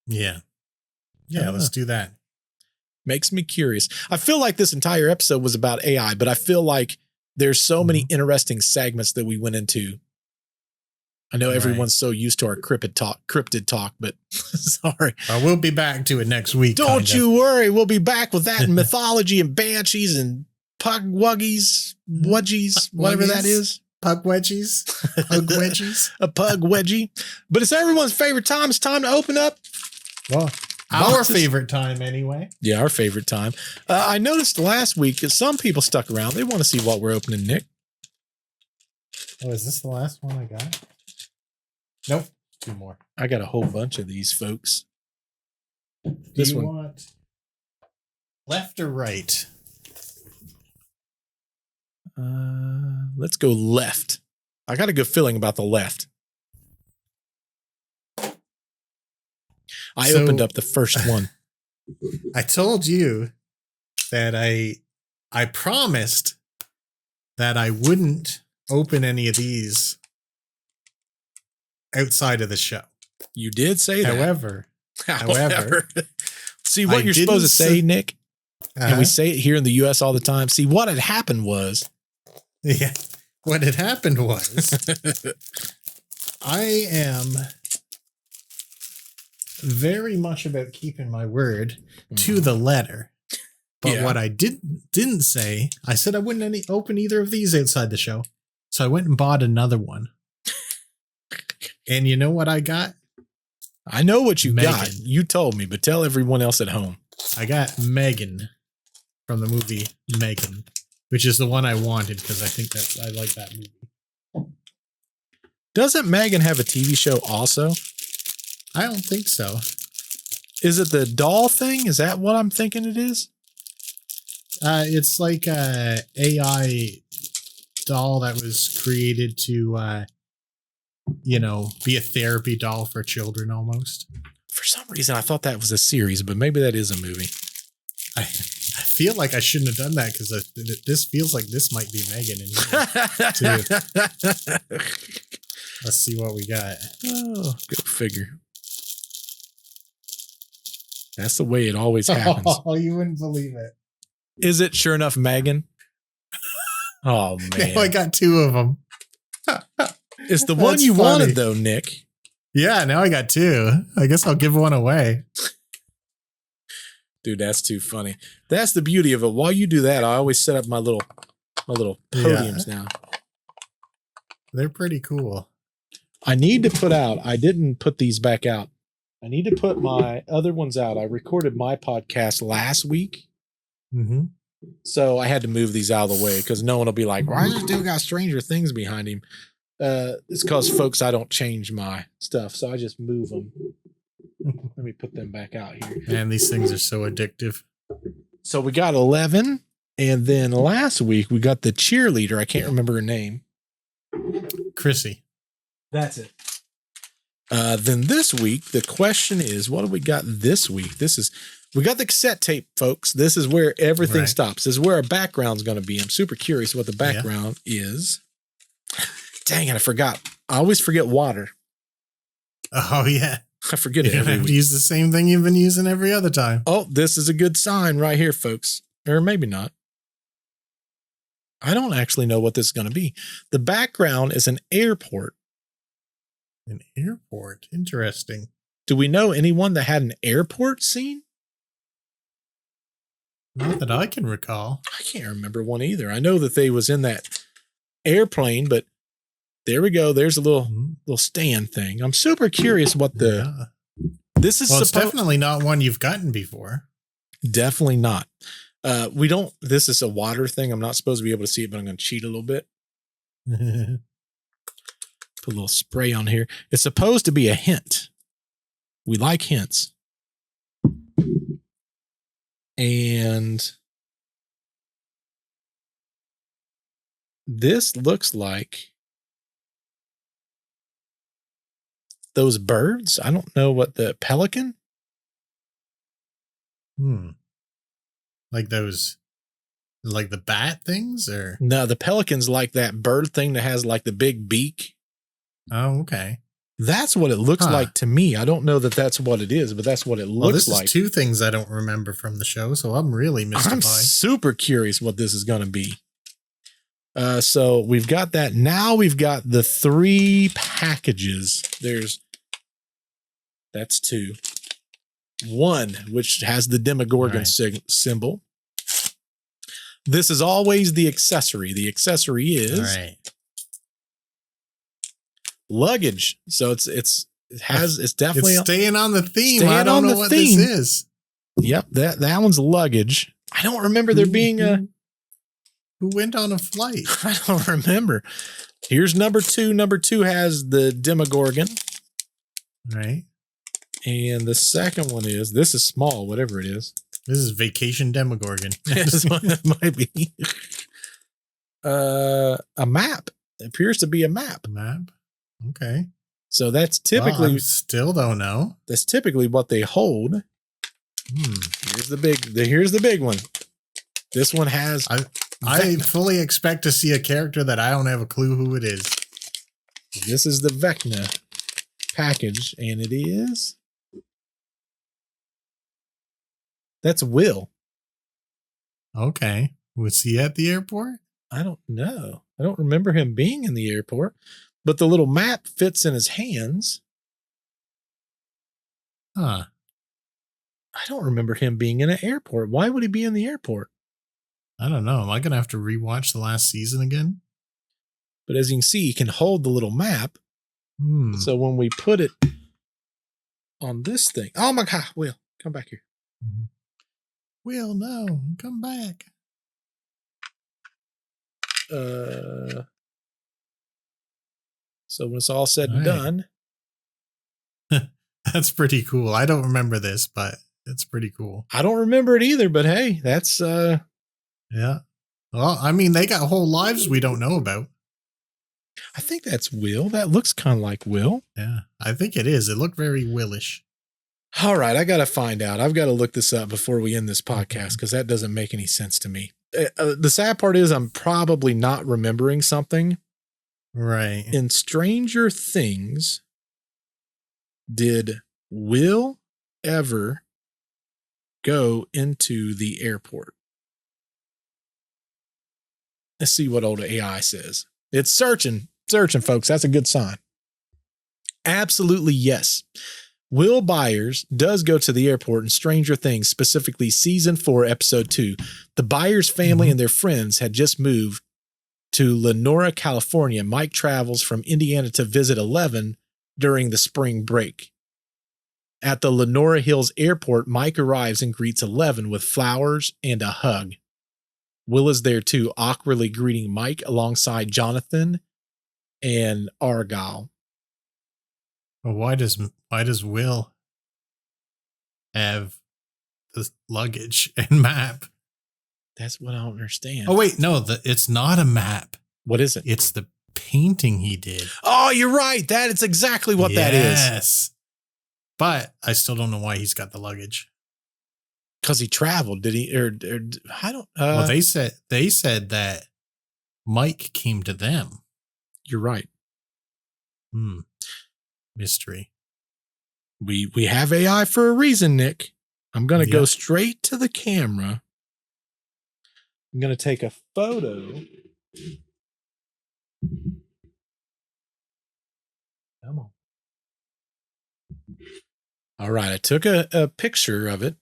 Speaker 1: Yeah. Yeah, let's do that.
Speaker 2: Makes me curious. I feel like this entire episode was about AI, but I feel like there's so many interesting segments that we went into. I know everyone's so used to our cryptid talk, but sorry.
Speaker 1: We'll be back to it next week.
Speaker 2: Don't you worry. We'll be back with that and mythology and banshees and wudgies, whatever that is.
Speaker 1: Pug wedgies. Pug wedgies.
Speaker 2: A pug wedgie. But it's everyone's favorite time. It's time to open up.
Speaker 1: Well, our favorite time anyway.
Speaker 2: Yeah, our favorite time. I noticed last week that some people stuck around. They want to see what we're opening, Nick.
Speaker 1: Oh, is this the last one I got? Nope. 2 more.
Speaker 2: I got a whole bunch of these, folks.
Speaker 1: Do you want left or right?
Speaker 2: Let's go left. I got a good feeling about the left. I opened up the first one.
Speaker 1: I told you that I promised that I wouldn't open any of these outside of the show.
Speaker 2: You did say that.
Speaker 1: However,
Speaker 2: see what you're supposed to say, Nick? And we say it here in the U.S. all the time. See, what had happened was...
Speaker 1: Yeah. What had happened was I am very much about keeping my word to the letter. But what I didn't say, I said I wouldn't open either of these outside the show. So I went and bought another one. And you know what I got?
Speaker 2: I know what you got. You told me, but tell everyone else at home.
Speaker 1: I got Megan from the movie Megan, which is the one I wanted because I think I like that movie.
Speaker 2: Doesn't Megan have a TV show also?
Speaker 1: I don't think so.
Speaker 2: Is it the doll thing? Is that what I'm thinking it is?
Speaker 1: It's like a AI doll that was created to, be a therapy doll for children almost.
Speaker 2: For some reason, I thought that was a series, but maybe that is a movie.
Speaker 1: I feel like I shouldn't have done that because this feels like this might be Megan in here too. Let's see what we got.
Speaker 2: Oh, go figure. That's the way it always happens.
Speaker 1: Oh, you wouldn't believe it.
Speaker 2: Is it sure enough Megan? Oh, man.
Speaker 1: Now I got 2 of them.
Speaker 2: It's the one you wanted, though, Nick.
Speaker 1: Yeah, now I got 2. I guess I'll give one away.
Speaker 2: Dude, that's too funny. That's the beauty of it. While you do that, I always set up my little podiums now.
Speaker 1: They're pretty cool.
Speaker 2: I need to put out, I didn't put these back out. I need to put my other ones out. I recorded my podcast last week.
Speaker 1: Mm-hmm.
Speaker 2: So I had to move these out of the way because no one will be like, why does this dude got Stranger Things behind him? It's because, folks, I don't change my stuff. So I just move them. Let me put them back out here.
Speaker 1: Man, these things are so addictive.
Speaker 2: So we got 11. And then last week we got the cheerleader. I can't remember her name.
Speaker 1: Chrissy.
Speaker 2: That's it. Then this week, the question is, what do we got this week? We got the cassette tape, folks. This is where everything stops. This is where our background's going to be. I'm super curious what the background is. Dang it, I forgot. I always forget water.
Speaker 1: Oh, yeah.
Speaker 2: I forget it
Speaker 1: every week. You have to use the same thing you've been using every other time.
Speaker 2: Oh, this is a good sign right here, folks. Or maybe not. I don't actually know what this is going to be. The background is an airport.
Speaker 1: An airport? Interesting.
Speaker 2: Do we know anyone that had an airport scene?
Speaker 1: Not that I can recall.
Speaker 2: I can't remember one either. I know that they was in that airplane, but there we go. There's a little stand thing. I'm super curious what this is.
Speaker 1: Well, it's definitely not one you've gotten before.
Speaker 2: Definitely not. This is a water thing. I'm not supposed to be able to see it, but I'm going to cheat a little bit. Put a little spray on here. It's supposed to be a hint. We like hints. And this looks like those birds. I don't know what the pelican.
Speaker 1: Like those, like the bat things, or
Speaker 2: No, the pelican's like that bird thing that has like the big beak.
Speaker 1: oh, okay.
Speaker 2: That's what it looks like to me. I don't know that that's what it is, but that's what it looks like.
Speaker 1: This is two things I don't remember from the show, so I'm really mystified.
Speaker 2: I'm super curious what this is going to be. So we've got that. Now we've got the 3 packages. That's 2. 1, which has the Demogorgon symbol. This is always the accessory. The accessory is luggage. So it's definitely
Speaker 1: staying on the theme. I don't know what this is.
Speaker 2: Yep, that one's luggage. I don't remember there being a
Speaker 1: who went on a flight.
Speaker 2: I don't remember. Here's number 2. Number 2 has the Demogorgon.
Speaker 1: Right. And
Speaker 2: the second one this is small, whatever it is.
Speaker 1: This is Vacation Demogorgon.
Speaker 2: This one might be. A map. It appears to be a map.
Speaker 1: Okay.
Speaker 2: So that's typically.
Speaker 1: I still don't know.
Speaker 2: That's typically what they hold. Here's the big one. This one has.
Speaker 1: I fully expect to see a character that I don't have a clue who it is.
Speaker 2: This is the Vecna package, and it is. That's Will.
Speaker 1: Okay. Was he at the airport?
Speaker 2: I don't know. I don't remember him being in the airport, but the little map fits in his hands. I don't remember him being in an airport. Why would he be in the airport?
Speaker 1: I don't know. Am I going to have to rewatch the last season again?
Speaker 2: But as you can see, you can hold the little map. So when we put it on this thing. Oh my God, Will, come back here.
Speaker 1: Will, no, come back.
Speaker 2: So when it's all said and done.
Speaker 1: That's pretty cool. I don't remember this, but it's pretty cool.
Speaker 2: I don't remember it either, but hey, that's
Speaker 1: yeah. Well, I mean, they got whole lives we don't know about.
Speaker 2: I think that's Will. That looks kind of like Will.
Speaker 1: Yeah, I think it is. It looked very Willish.
Speaker 2: All right, I got to find out. I've got to look this up before we end this podcast because that doesn't make any sense to me. The sad part is I'm probably not remembering something.
Speaker 1: Right.
Speaker 2: In Stranger Things, did Will ever go into the airport? Let's see what old AI says. It's searching, folks. That's a good sign. Absolutely, yes. Will Byers does go to the airport in Stranger Things, specifically season 4, episode 2. The Byers family and their friends had just moved to Lenora, California. Mike travels from Indiana to visit Eleven during the spring break. At the Lenora Hills airport, Mike arrives and greets Eleven with flowers and a hug. Will is there too, awkwardly greeting Mike alongside Jonathan and Argyle.
Speaker 1: Well, why does Will have the luggage and map?
Speaker 2: That's what I don't understand.
Speaker 1: Oh wait, no, it's not a map.
Speaker 2: What is it?
Speaker 1: It's the painting he did.
Speaker 2: Oh, you're right. That is exactly what that is.
Speaker 1: Yes. But I still don't know why he's got the luggage.
Speaker 2: Because he traveled, did he? Or I don't.
Speaker 1: Well, they said that Mike came to them.
Speaker 2: You're right.
Speaker 1: Mystery.
Speaker 2: We have AI for a reason, Nick. I'm going to go straight to the camera. I'm going to take a photo. Come on. All right. I took a picture of it.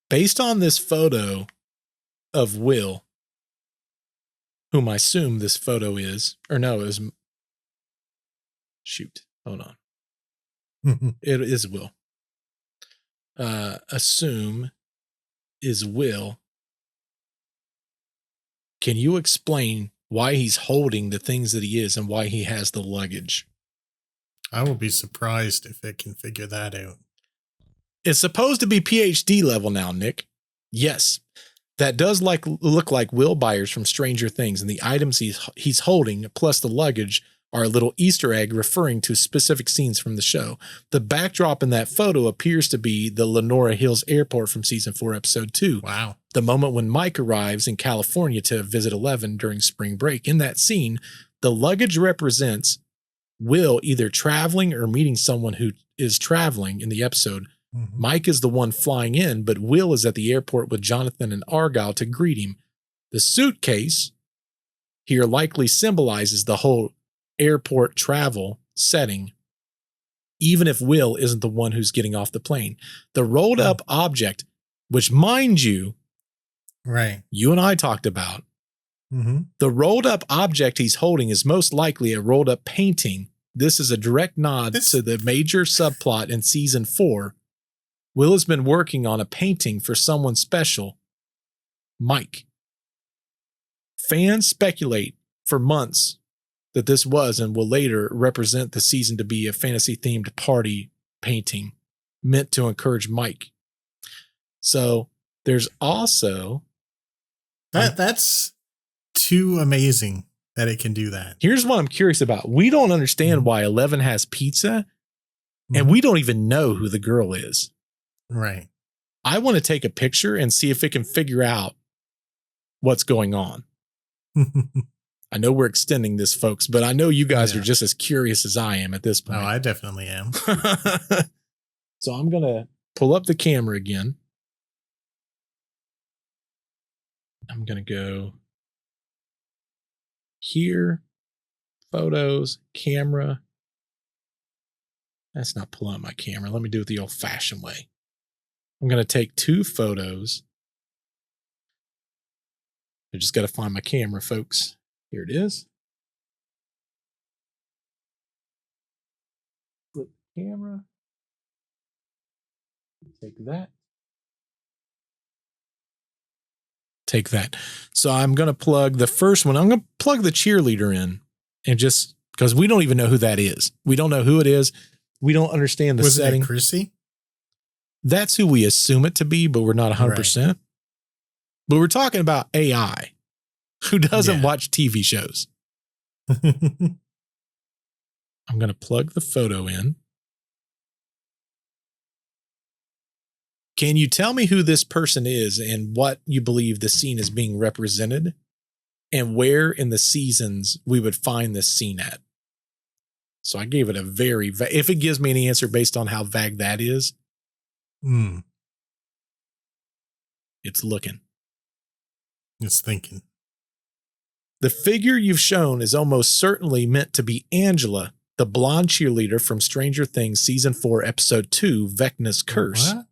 Speaker 2: Based on this photo of Will, whom I assume this photo is, or no, is, shoot, hold on. It is Will. Assume is Will. Can you explain why he's holding the things that he is and why he has the luggage?
Speaker 1: I will be surprised if it can figure that out.
Speaker 2: It's supposed to be PhD level now, Nick. Yes, that does look like Will Byers from Stranger Things, and the items he's holding, plus the luggage, are a little Easter egg referring to specific scenes from the show. The backdrop in that photo appears to be the Lenora Hills Airport from season 4, episode 2.
Speaker 1: Wow.
Speaker 2: The moment when Mike arrives in California to visit Eleven during spring break. In that scene, the luggage represents Will either traveling or meeting someone who is traveling in the episode.
Speaker 1: Mm-hmm.
Speaker 2: Mike is the one flying in, but Will is at the airport with Jonathan and Argyle to greet him. The suitcase here likely symbolizes the whole airport travel setting, even if Will isn't the one who's getting off the plane. The rolled up object, which, mind you,
Speaker 1: right,
Speaker 2: you and I talked about,
Speaker 1: mm-hmm.
Speaker 2: the rolled up object he's holding is most likely a rolled up painting. This is a direct nod to the major subplot in season 4. Will has been working on a painting for someone special, Mike. Fans speculate for months that this was and will later represent the season to be a fantasy-themed party painting meant to encourage Mike. So there's also...
Speaker 1: That's too amazing that it can do that.
Speaker 2: Here's what I'm curious about. We don't understand why Eleven has pizza, and we don't even know who the girl is.
Speaker 1: Right.
Speaker 2: I want to take a picture and see if it can figure out what's going on. I know we're extending this, folks, but I know you guys are just as curious as I am at this point.
Speaker 1: Oh, I definitely am.
Speaker 2: So I'm going to pull up the camera again. I'm going to go here, photos, camera. That's not pulling up my camera. Let me do it the old-fashioned way. I'm going to take 2 photos. I just got to find my camera, folks. Here it is. Flip the camera. Take that. Take that. So I'm going to plug the first one. I'm going to plug the cheerleader in, and just because we don't even know who that is. We don't know who it is. We don't understand the setting.
Speaker 1: Was it Chrissy?
Speaker 2: That's who we assume it to be, but we're not 100%. Right. But we're talking about AI, who doesn't watch TV shows. I'm going to plug the photo in. Can you tell me who this person is and what you believe the scene is being represented, and where in the seasons we would find this scene at? So I gave it a very, if it gives me any answer based on how vague that is, it's looking.
Speaker 1: It's thinking.
Speaker 2: The figure you've shown is almost certainly meant to be Angela, the blonde cheerleader from Stranger Things Season 4, Episode 2, Vecna's Curse.
Speaker 1: What?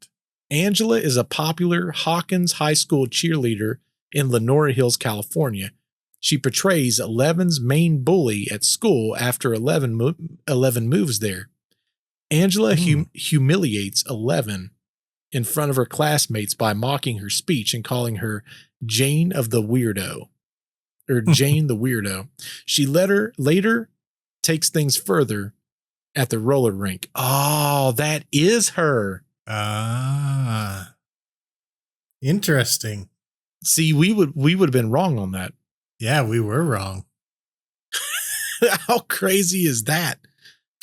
Speaker 2: Angela is a popular Hawkins High School cheerleader in Lenora Hills, California. She portrays Eleven's main bully at school after Eleven moves there. Angela humiliates Eleven in front of her classmates by mocking her speech and calling her Jane the Weirdo. She later takes things further at the roller rink. Oh, that is her.
Speaker 1: Ah, interesting.
Speaker 2: See, we would have been wrong on that.
Speaker 1: Yeah, we were wrong.
Speaker 2: How crazy is that?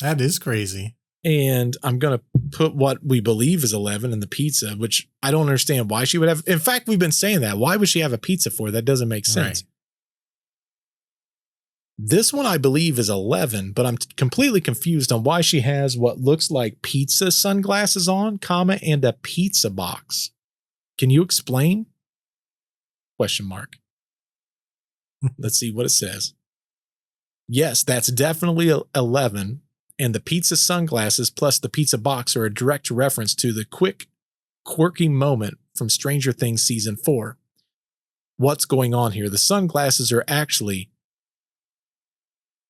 Speaker 1: That is crazy.
Speaker 2: And I'm going to put what we believe is 11 in the pizza, which I don't understand why she would have. In fact, we've been saying that. Why would she have a pizza for? That doesn't make sense. Right. This one I believe is 11, but I'm completely confused on why she has what looks like pizza sunglasses on, and a pizza box. Can you explain? Question mark. Let's see what it says. Yes, that's definitely 11. And the pizza sunglasses plus the pizza box are a direct reference to the quick, quirky moment from Stranger Things Season 4. What's going on here? The sunglasses are actually...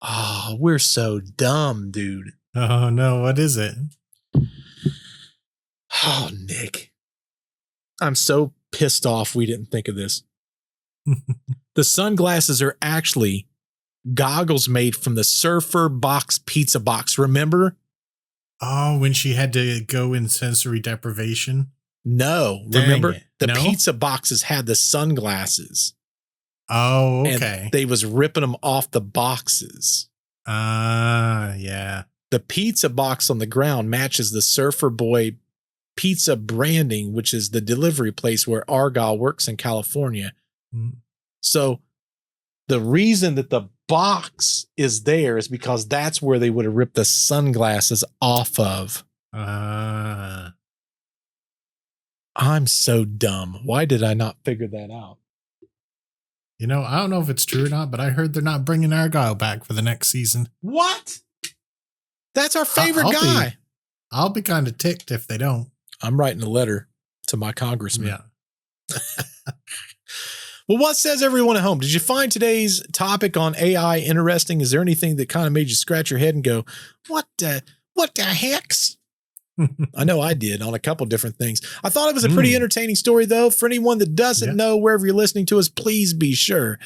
Speaker 2: Oh, we're so dumb, dude.
Speaker 1: Oh, no. What is it?
Speaker 2: Oh, Nick. I'm so pissed off we didn't think of this. The sunglasses are actually goggles made from the Surfer box pizza box. Remember?
Speaker 1: Oh, when she had to go in sensory deprivation?
Speaker 2: No.
Speaker 1: Dang
Speaker 2: remember?
Speaker 1: it.
Speaker 2: The
Speaker 1: No?
Speaker 2: pizza boxes had the sunglasses.
Speaker 1: Oh, okay.
Speaker 2: And they was ripping them off the boxes.
Speaker 1: Yeah.
Speaker 2: The pizza box on the ground matches the Surfer Boy pizza branding, which is the delivery place where Argyle works in California.
Speaker 1: Mm.
Speaker 2: So the reason that the box is there is because that's where they would have ripped the sunglasses off of. I'm so dumb. Why did I not figure that out?
Speaker 1: You know, I don't know if it's true or not, but I heard they're not bringing Argyle back for the next season.
Speaker 2: What? That's our favorite guy.
Speaker 1: I'll be kind of ticked if they don't.
Speaker 2: I'm writing a letter to my congressman.
Speaker 1: Yeah.
Speaker 2: Well, what says everyone at home? Did you find today's topic on AI interesting? Is there anything that kind of made you scratch your head and go, what the hex? I know I did on a couple different things. I thought it was a pretty entertaining story, though. For anyone that doesn't know, wherever you're listening to us, please be sure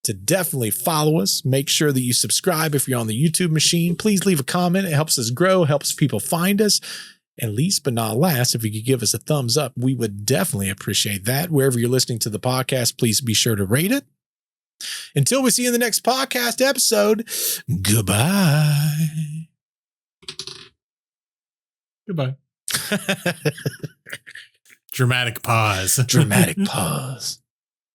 Speaker 2: to definitely follow us. Make sure that you subscribe if you're on the YouTube machine. Please leave a comment. It helps us grow, helps people find us. And least but not last, if you could give us a thumbs up, we would definitely appreciate that. Wherever you're listening to the podcast, please be sure to rate it. Until we see you in the next podcast episode, goodbye.
Speaker 1: Goodbye. Dramatic pause.
Speaker 2: Dramatic pause.